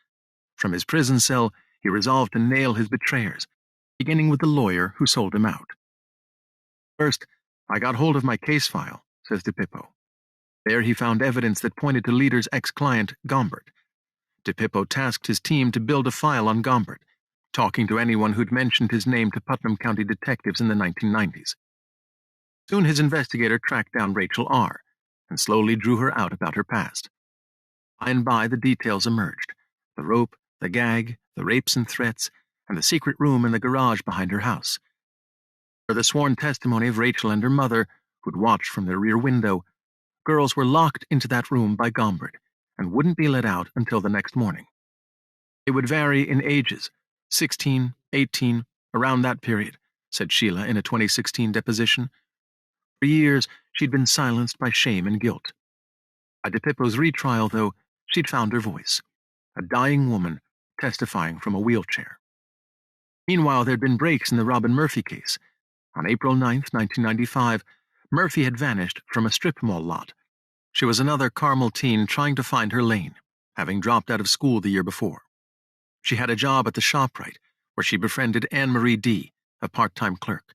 S3: From his prison cell, he resolved to nail his betrayers, beginning with the lawyer who sold him out. First, I got hold of my case file, says DIPIPPO. There he found evidence that pointed to Leader's ex-client, GOMBERT. DIPIPPO tasked his team to build a file on GOMBERT, talking to anyone who'd mentioned his name to Putnam County detectives in the 1990s. Soon his investigator tracked down Rachel R. and slowly drew her out about her past. By and by, the details emerged: the rope, the gag, the rapes and threats, and the secret room in the garage behind her house. For the sworn testimony of Rachel and her mother, who'd watched from their rear window, girls were locked into that room by GOMBERT and wouldn't be let out until the next morning. They would vary in ages, 16, 18, around that period, said Sheila in a 2016 deposition. For years, she'd been silenced by shame and guilt. At DIPIPPO's retrial, though, she'd found her voice, a dying woman testifying from a wheelchair. Meanwhile, there'd been breaks in the Robin Murphy case. On April 9, 1995, Murphy had vanished from a strip mall lot. She was another Carmel teen trying to find her lane, having dropped out of school the year before. She had a job at the ShopRite, where she befriended Anne-Marie D., a part-time clerk.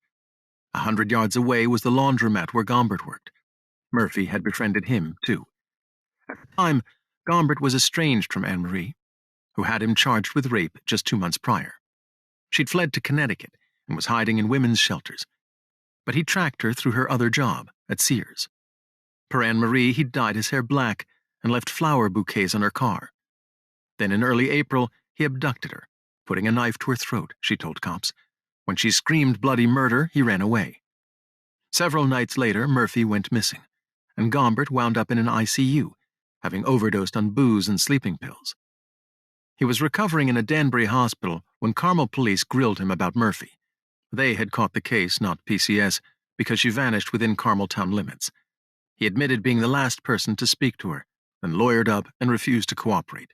S3: 100 yards away was the laundromat where GOMBERT worked. Murphy had befriended him, too. At the time, GOMBERT was estranged from Anne-Marie, who had him charged with rape just 2 months prior. She'd fled to Connecticut and was hiding in women's shelters, but he tracked her through her other job at Sears. Per Anne-Marie, he'd dyed his hair black and left flower bouquets on her car. Then in early April, he abducted her, putting a knife to her throat, she told cops. When she screamed bloody murder, he ran away. Several nights later, Murphy went missing, and GOMBERT wound up in an ICU, having overdosed on booze and sleeping pills. He was recovering in a Danbury hospital when Carmel police grilled him about Murphy. They had caught the case, not PCS, because she vanished within Carmel town limits. He admitted being the last person to speak to her, then lawyered up and refused to cooperate.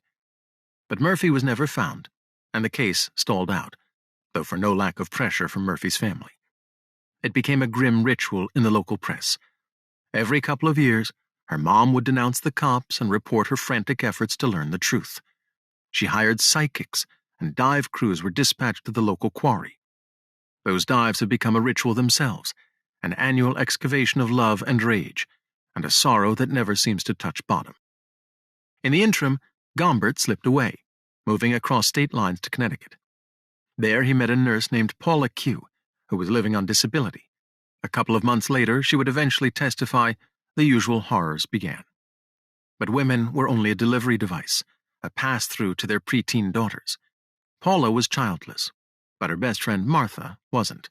S3: But Murphy was never found, and the case stalled out, though for no lack of pressure from Murphy's family. It became a grim ritual in the local press. Every couple of years, her mom would denounce the cops and report her frantic efforts to learn the truth. She hired psychics, and dive crews were dispatched to the local quarry. Those dives had become a ritual themselves, an annual excavation of love and rage, and a sorrow that never seems to touch bottom. In the interim, GOMBERT slipped away, moving across state lines to Connecticut. There he met a nurse named Paula Q., who was living on disability. A couple of months later, she would eventually testify. The usual horrors began. But women were only a delivery device, a pass-through to their preteen daughters. Paula was childless, but her best friend Martha wasn't.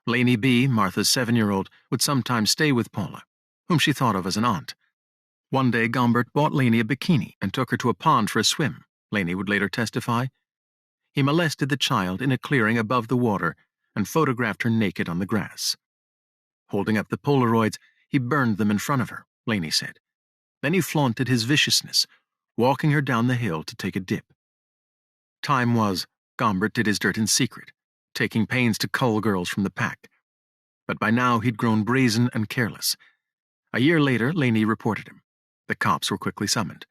S3: Lainey B., Martha's 7-year-old, would sometimes stay with Paula, whom she thought of as an aunt. One day, GOMBERT bought Lainey a bikini and took her to a pond for a swim, Lainey would later testify. He molested the child in a clearing above the water and photographed her naked on the grass. Holding up the Polaroids, he burned them in front of her, Lainey said. Then he flaunted his viciousness, walking her down the hill to take a dip. Time was, GOMBERT did his dirt in secret, taking pains to cull girls from the pack. But by now he'd grown brazen and careless. A year later, Lainey reported him. The cops were quickly summoned.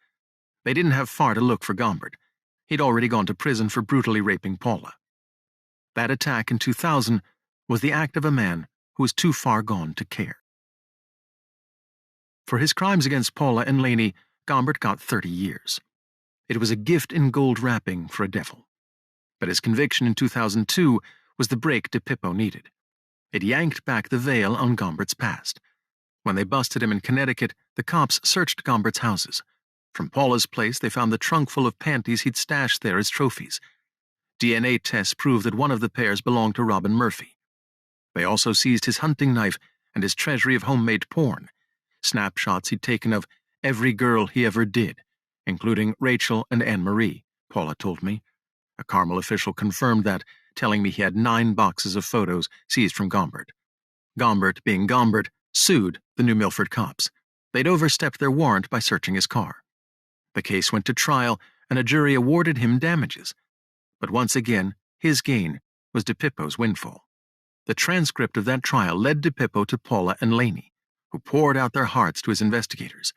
S3: They didn't have far to look for GOMBERT. He'd already gone to prison for brutally raping Paula. That attack in 2000 was the act of a man who was too far gone to care. For his crimes against Paula and Lainey, GOMBERT got 30 years. It was a gift in gold wrapping for a devil. But his conviction in 2002 was the break DIPIPPO needed. It yanked back the veil on GOMBERT's past. When they busted him in Connecticut, the cops searched GOMBERT's houses. From Paula's place, they found the trunk full of panties he'd stashed there as trophies. DNA tests proved that one of the pairs belonged to Robin Murphy. They also seized his hunting knife and his treasury of homemade porn, snapshots he'd taken of every girl he ever did, including Rachel and Anne-Marie, Paula told me. A Carmel official confirmed that, telling me he had 9 boxes of photos seized from Gombert. Gombert, being Gombert, sued the New Milford cops. They'd overstepped their warrant by searching his car. The case went to trial, and a jury awarded him damages. But once again, his gain was DIPIPPO's windfall. The transcript of that trial led DIPIPPO to Paula and Laney, who poured out their hearts to his investigators.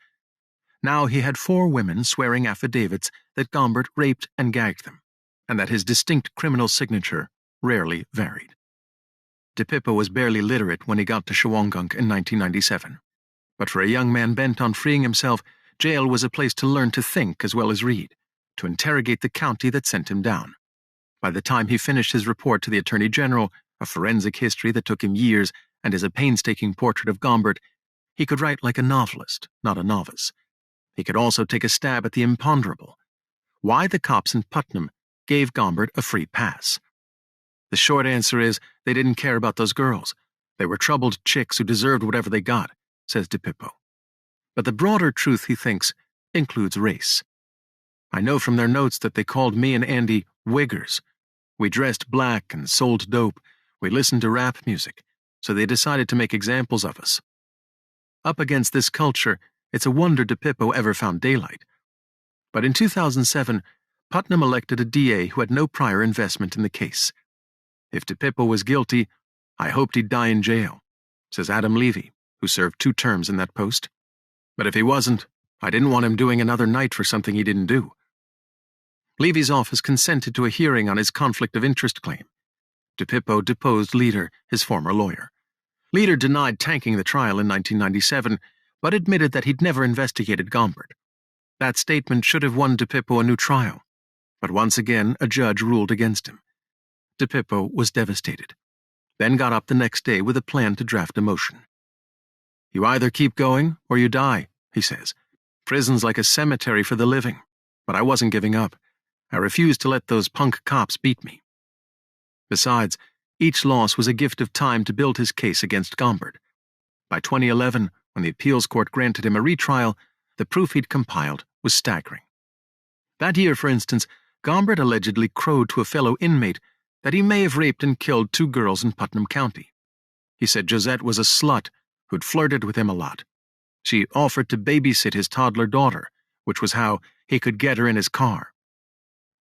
S3: Now he had 4 women swearing affidavits that Gombert raped and gagged them, and that his distinct criminal signature rarely varied. DIPIPPO was barely literate when he got to Shawangunk in 1997. But for a young man bent on freeing himself, jail was a place to learn to think as well as read, to interrogate the county that sent him down. By the time he finished his report to the Attorney General, a forensic history that took him years and is a painstaking portrait of Gombert, he could write like a novelist, not a novice. He could also take a stab at the imponderable. Why the cops in Putnam gave Gombert a free pass. The short answer is they didn't care about those girls. They were troubled chicks who deserved whatever they got, says DIPIPPO. But the broader truth, he thinks, includes race. I know from their notes that they called me and Andy wiggers. We dressed black and sold dope. We listened to rap music, so they decided to make examples of us. Up against this culture, it's a wonder DIPIPPO ever found daylight. But in 2007, Putnam elected a DA who had no prior investment in the case. If DIPIPPO was guilty, I hoped he'd die in jail, says Adam Levy, who served 2 terms in that post. But if he wasn't, I didn't want him doing another night for something he didn't do. Levy's office consented to a hearing on his conflict of interest claim. DIPIPPO deposed Leader, his former lawyer. Leader denied tanking the trial in 1997, but admitted that he'd never investigated Gombert. That statement should have won DIPIPPO a new trial, but once again a judge ruled against him. DIPIPPO was devastated, then got up the next day with a plan to draft a motion. You either keep going or you die, he says. Prison's like a cemetery for the living, but I wasn't giving up. I refused to let those punk cops beat me. Besides, each loss was a gift of time to build his case against Gombert. By 2011, when the appeals court granted him a retrial, the proof he'd compiled was staggering. That year, for instance, Gombert allegedly crowed to a fellow inmate that he may have raped and killed 2 girls in Putnam County. He said Josette was a slut who'd flirted with him a lot. She offered to babysit his toddler daughter, which was how he could get her in his car.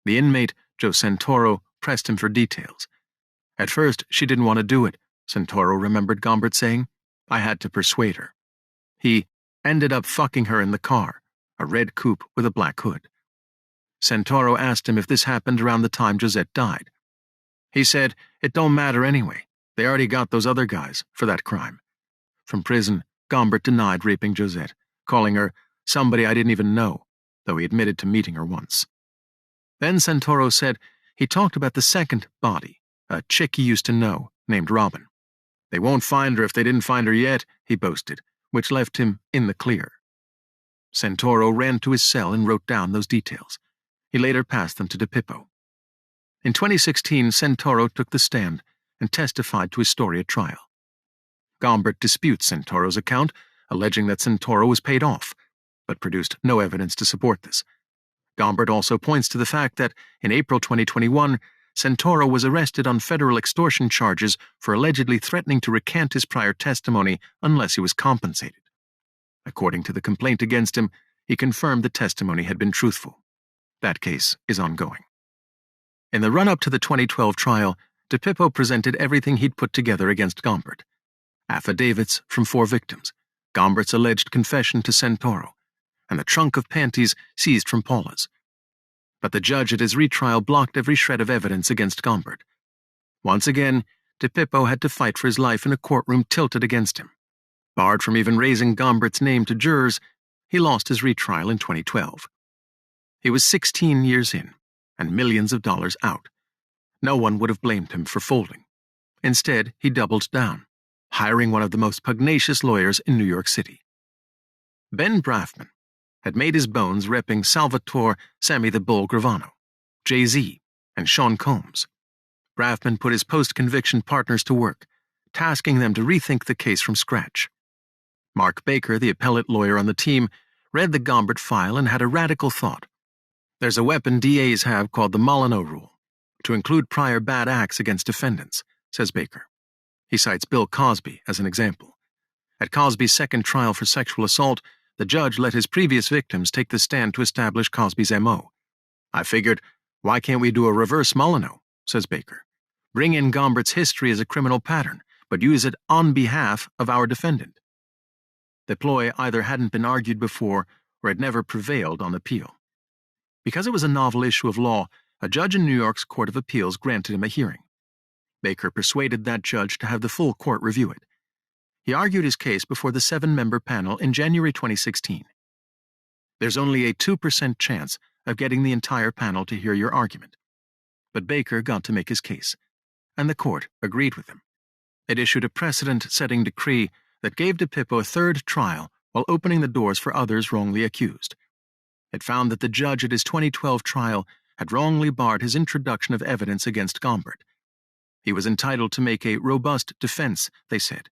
S3: The inmate, Joe Santoro, pressed him for details. At first, she didn't want to do it, Santoro remembered Gombert saying. I had to persuade her. He ended up fucking her in the car, a red coupe with a black hood. Santoro asked him if this happened around the time Josette died. He said, it don't matter anyway. They already got those other guys for that crime. From prison, Gombert denied raping Josette, calling her somebody I didn't even know, though he admitted to meeting her once. Then Santoro said he talked about the second body, a chick he used to know, named Robin. They won't find her if they didn't find her yet, he boasted, which left him in the clear. Santoro ran to his cell and wrote down those details. He later passed them to DIPIPPO. In 2016, Santoro took the stand and testified to his story at trial. Gombert disputes Santoro's account, alleging that Santoro was paid off, but produced no evidence to support this. Gombert also points to the fact that, in April 2021, Santoro was arrested on federal extortion charges for allegedly threatening to recant his prior testimony unless he was compensated. According to the complaint against him, he confirmed the testimony had been truthful. That case is ongoing. In the run-up to the 2012 trial, DIPIPPO presented everything he'd put together against Gombert. Affidavits from 4 victims, Gombert's alleged confession to Santoro, and the trunk of panties seized from Paula's. But the judge at his retrial blocked every shred of evidence against Gombert. Once again, DIPIPPO had to fight for his life in a courtroom tilted against him. Barred from even raising Gombert's name to jurors, he lost his retrial in 2012. He was 16 years in, and millions of dollars out. No one would have blamed him for folding. Instead, he doubled down, hiring one of the most pugnacious lawyers in New York City. Ben Brafman had made his bones repping Salvatore Sammy the Bull Gravano, Jay-Z, and Sean Combs. Brafman put his post-conviction partners to work, tasking them to rethink the case from scratch. Mark Baker, the appellate lawyer on the team, read the Gombert file and had a radical thought. There's a weapon DAs have called the Molyneux Rule, to include prior bad acts against defendants, says Baker. He cites Bill Cosby as an example. At Cosby's second trial for sexual assault, the judge let his previous victims take the stand to establish Cosby's MO. I figured, why can't we do a reverse Molyneux, says Baker. Bring in Gombert's history as a criminal pattern, but use it on behalf of our defendant. The ploy either hadn't been argued before or had never prevailed on appeal. Because it was a novel issue of law, a judge in New York's Court of Appeals granted him a hearing. Baker persuaded that judge to have the full court review it. He argued his case before the 7-member panel in January 2016. There's only a 2% chance of getting the entire panel to hear your argument. But Baker got to make his case, and the court agreed with him. It issued a precedent-setting decree that gave DIPIPPO a third trial while opening the doors for others wrongly accused. It found that the judge at his 2012 trial had wrongly barred his introduction of evidence against Gombert. He was entitled to make a robust defense, they said,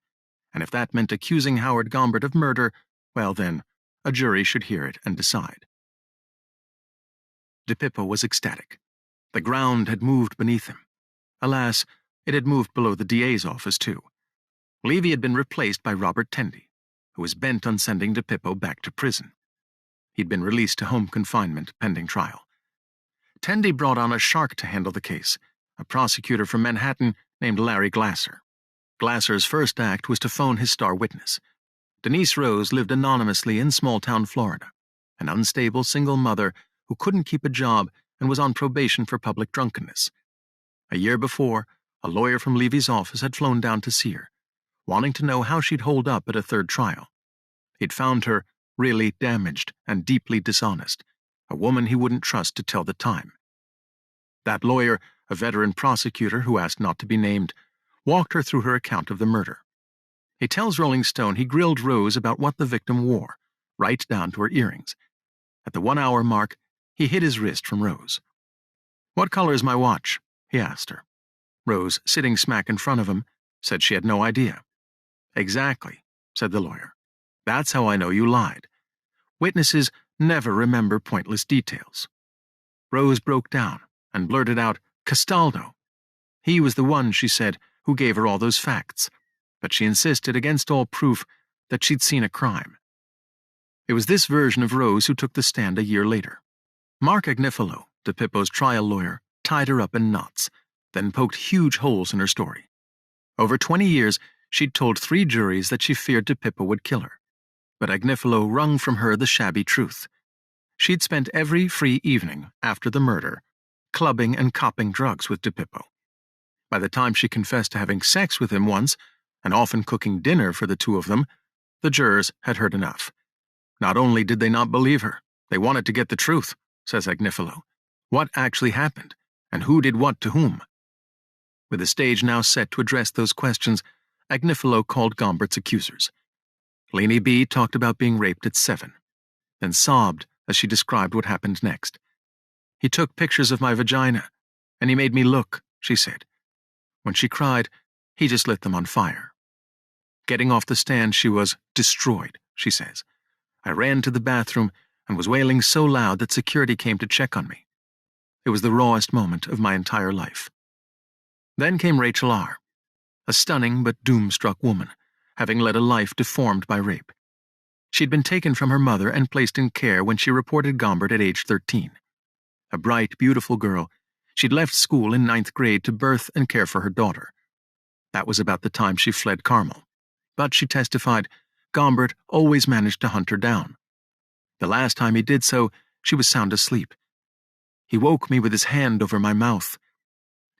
S3: and if that meant accusing Howard Gombert of murder, well then, a jury should hear it and decide. DIPIPPO was ecstatic. The ground had moved beneath him. Alas, it had moved below the DA's office, too. Levy had been replaced by Robert Tendy, who was bent on sending DIPIPPO back to prison. He'd been released to home confinement pending trial. Tendy brought on a shark to handle the case, a prosecutor from Manhattan named Larry Glasser. Glasser's first act was to phone his star witness. Denise Rose lived anonymously in small-town Florida, an unstable single mother who couldn't keep a job and was on probation for public drunkenness. A year before, a lawyer from Levy's office had flown down to see her, wanting to know how she'd hold up at a third trial. He'd found her really damaged and deeply dishonest, a woman he wouldn't trust to tell the time. That lawyer, a veteran prosecutor who asked not to be named, walked her through her account of the murder. He tells Rolling Stone he grilled Rose about what the victim wore, right down to her earrings. At the 1-hour mark, he hid his wrist from Rose. "What color is my watch?" he asked her. Rose, sitting smack in front of him, said she had no idea. "Exactly," said the lawyer. "That's how I know you lied. Witnesses never remember pointless details." Rose broke down and blurted out, "Castaldo." He was the one, she said, who gave her all those facts, but she insisted against all proof that she'd seen a crime. It was this version of Rose who took the stand a year later. Mark Agnifilo, DIPIPPO's trial lawyer, tied her up in knots, then poked huge holes in her story. Over 20 years, she'd told 3 juries that she feared DIPIPPO would kill her, but Agnifilo wrung from her the shabby truth. She'd spent every free evening after the murder clubbing and copping drugs with DIPIPPO. By the time she confessed to having sex with him once, and often cooking dinner for the two of them, the jurors had heard enough. Not only did they not believe her, they wanted to get the truth, says Agnifilo. What actually happened, and who did what to whom? With the stage now set to address those questions, Agnifilo called Gombert's accusers. Lainey B. talked about being raped at 7, then sobbed as she described what happened next. "He took pictures of my vagina, and he made me look," she said. When she cried, he just lit them on fire. Getting off the stand, she was destroyed, she says. "I ran to the bathroom and was wailing so loud that security came to check on me. It was the rawest moment of my entire life." Then came Rachel R., a stunning but doom-struck woman, having led a life deformed by rape. She'd been taken from her mother and placed in care when she reported Gombert at age 13. A bright, beautiful girl, she'd left school in 9th grade to birth and care for her daughter. That was about the time she fled Carmel. But she testified, Gombert always managed to hunt her down. The last time he did so, she was sound asleep. He woke me with his hand over my mouth.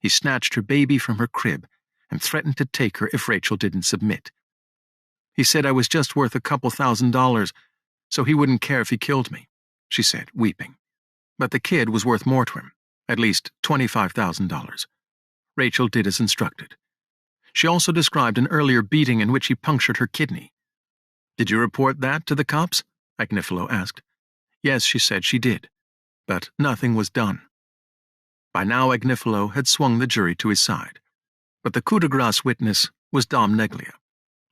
S3: He snatched her baby from her crib and threatened to take her if Rachel didn't submit. He said I was just worth a couple $1,000, so he wouldn't care if he killed me, she said, weeping. But the kid was worth more to him, at least $25,000. Rachel did as instructed. She also described an earlier beating in which he punctured her kidney. "Did you report that to the cops?" Agnifilo asked. Yes, she said she did, but nothing was done. By now Agnifilo had swung the jury to his side, but the coup de grace witness was Dom Neglia,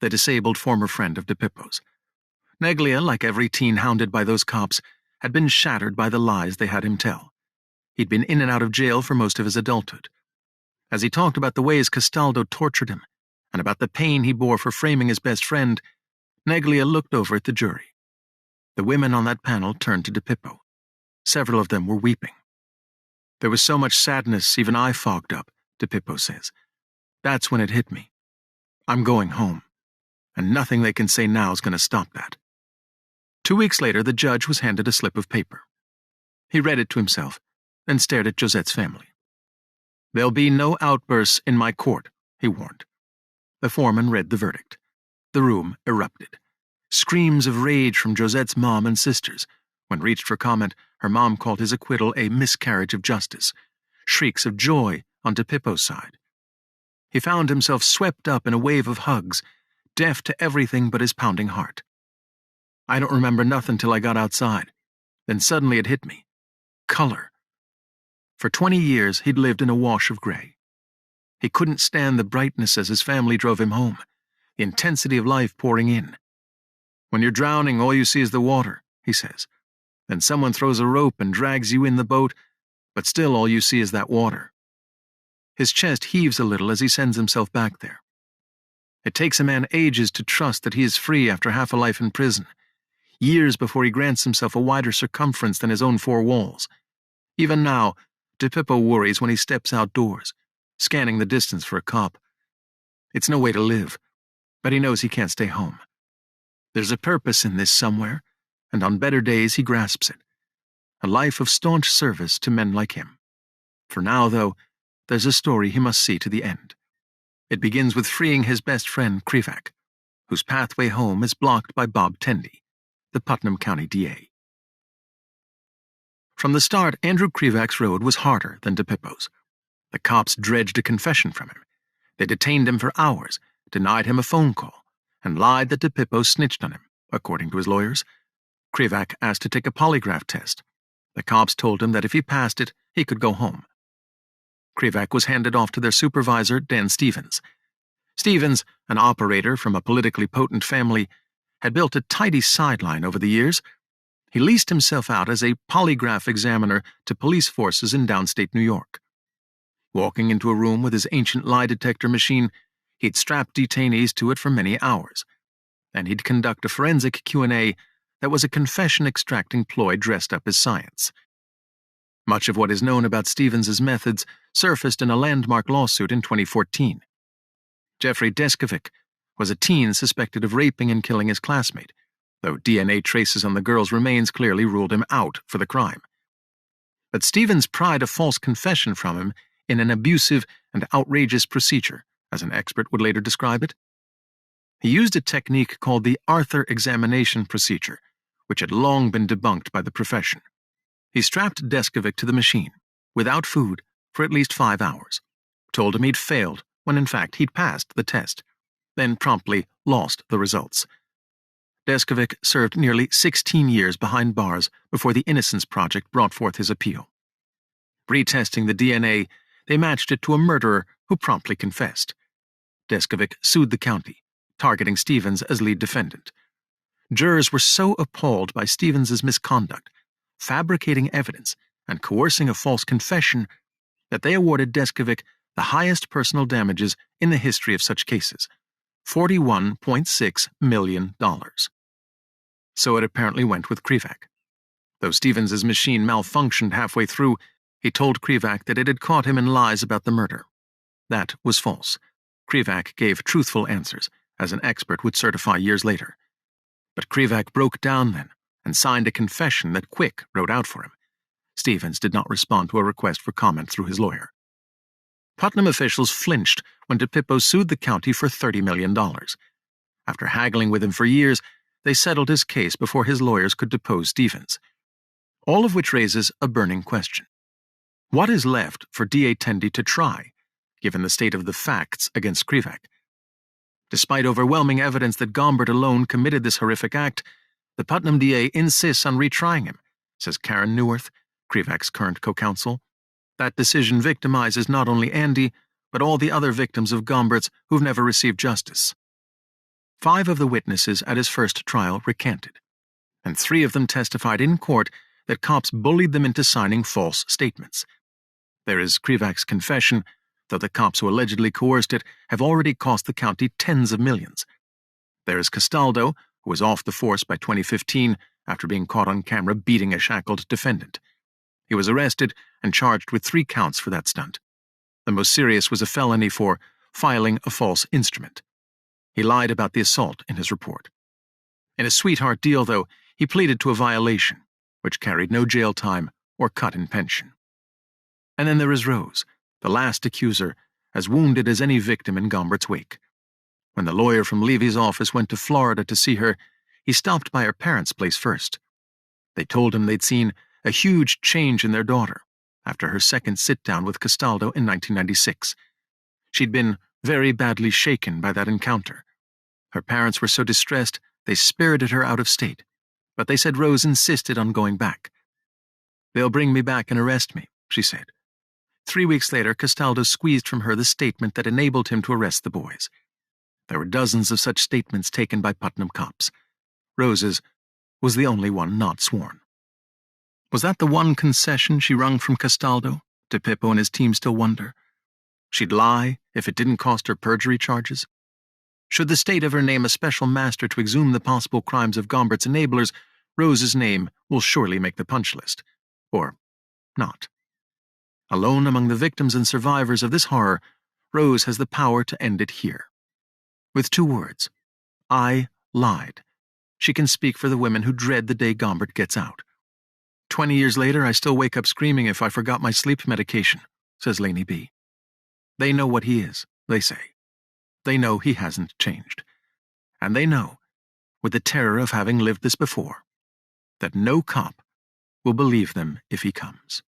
S3: the disabled former friend of DIPIPPO's. Neglia, like every teen hounded by those cops, had been shattered by the lies they had him tell. He'd been in and out of jail for most of his adulthood. As he talked about the ways Castaldo tortured him, and about the pain he bore for framing his best friend, Neglia looked over at the jury. The women on that panel turned to DIPIPPO. Several of them were weeping. "There was so much sadness, even I fogged up," DIPIPPO says. "That's when it hit me. I'm going home, and nothing they can say now is going to stop that." 2 weeks later, the judge was handed a slip of paper. He read it to himself, then stared at Josette's family. "There'll be no outbursts in my court," he warned. The foreman read the verdict. The room erupted. Screams of rage from Josette's mom and sisters. When reached for comment, her mom called his acquittal a miscarriage of justice. Shrieks of joy on DIPIPPO's side. He found himself swept up in a wave of hugs, deaf to everything but his pounding heart. "I don't remember nothing till I got outside. Then suddenly it hit me. Color." For 20 years, he'd lived in a wash of gray. He couldn't stand the brightness as his family drove him home, the intensity of life pouring in. "When you're drowning, all you see is the water," he says. "Then someone throws a rope and drags you in the boat, but still all you see is that water." His chest heaves a little as he sends himself back there. It takes a man ages to trust that he is free after half a life in prison, years before he grants himself a wider circumference than his own four walls. Even now, DIPIPPO worries when he steps outdoors, scanning the distance for a cop. It's no way to live, but he knows he can't stay home. There's a purpose in this somewhere, and on better days he grasps it. A life of staunch service to men like him. For now, though, there's a story he must see to the end. It begins with freeing his best friend, KRIVAK, whose pathway home is blocked by Bob Tendy, the Putnam County DA. From the start, Andrew KRIVAK's road was harder than DIPIPPO's. The cops dredged a confession from him. They detained him for hours, denied him a phone call, and lied that DIPIPPO snitched on him, according to his lawyers. KRIVAK asked to take a polygraph test. The cops told him that if he passed it, he could go home. KRIVAK was handed off to their supervisor, Dan Stevens. Stevens, an operator from a politically potent family, had built a tidy sideline over the years. He leased himself out as a polygraph examiner to police forces in downstate New York. Walking into a room with his ancient lie detector machine, he'd strap detainees to it for many hours. Then he'd conduct a forensic Q&A that was a confession-extracting ploy dressed up as science. Much of what is known about Stevens's methods surfaced in a landmark lawsuit in 2014. Jeffrey Deskovic was a teen suspected of raping and killing his classmate, though DNA traces on the girl's remains clearly ruled him out for the crime. But Stevens pried a false confession from him in an abusive and outrageous procedure, as an expert would later describe it. He used a technique called the Arthur examination procedure, which had long been debunked by the profession. He strapped Deskovic to the machine, without food, for at least 5 hours, told him he'd failed when in fact he'd passed the test, then promptly lost the results. Deskovic served nearly 16 years behind bars before the Innocence Project brought forth his appeal. Retesting the DNA, they matched it to a murderer who promptly confessed. Deskovic sued the county, targeting Stevens as lead defendant. Jurors were so appalled by Stevens's misconduct, fabricating evidence, and coercing a false confession that they awarded Deskovic the highest personal damages in the history of such cases, $41.6 million. So it apparently went with KRIVAK. Though Stevens's machine malfunctioned halfway through, he told KRIVAK that it had caught him in lies about the murder. That was false. KRIVAK gave truthful answers, as an expert would certify years later. But KRIVAK broke down then and signed a confession that Quick wrote out for him. Stevens did not respond to a request for comment through his lawyer. Putnam officials flinched when DIPIPPO sued the county for $30 million. After haggling with him for years, they settled his case before his lawyers could depose Stevens. All of which raises a burning question. What is left for DA Tendy to try, given the state of the facts against KRIVAK? Despite overwhelming evidence that Gombert alone committed this horrific act, the Putnam DA insists on retrying him, says Karen Neuwirth, KRIVAK's current co-counsel. That decision victimizes not only Andy, but all the other victims of Gombert's who've never received justice. 5 of the witnesses at his first trial recanted, and 3 of them testified in court that cops bullied them into signing false statements. There is KRIVAK's confession, though the cops who allegedly coerced it have already cost the county tens of millions. There is Castaldo, who was off the force by 2015 after being caught on camera beating a shackled defendant. He was arrested and charged with 3 counts for that stunt. The most serious was a felony for filing a false instrument. He lied about the assault in his report. In a sweetheart deal, though, he pleaded to a violation, which carried no jail time or cut in pension. And then there is Rose, the last accuser, as wounded as any victim in Gombert's wake. When the lawyer from Levy's office went to Florida to see her, he stopped by her parents' place first. They told him they'd seen a huge change in their daughter after her second sit-down with Castaldo in 1996. She'd been very badly shaken by that encounter. Her parents were so distressed they spirited her out of state, but they said Rose insisted on going back. "They'll bring me back and arrest me," she said. 3 weeks later, Castaldo squeezed from her the statement that enabled him to arrest the boys. There were dozens of such statements taken by Putnam cops. Rose's was the only one not sworn. Was that the one concession she wrung from Castaldo? DIPIPPO and his team still wonder. She'd lie if it didn't cost her perjury charges? Should the state ever name a special master to exhume the possible crimes of Gombert's enablers, Rose's name will surely make the punch list. Or not. Alone among the victims and survivors of this horror, Rose has the power to end it here. With 2 words, "I lied," she can speak for the women who dread the day Gombert gets out. 20 years later, I still wake up screaming if I forgot my sleep medication, says Lainey B. They know what he is, they say. They know he hasn't changed. And they know, with the terror of having lived this before, that no cop will believe them if he comes.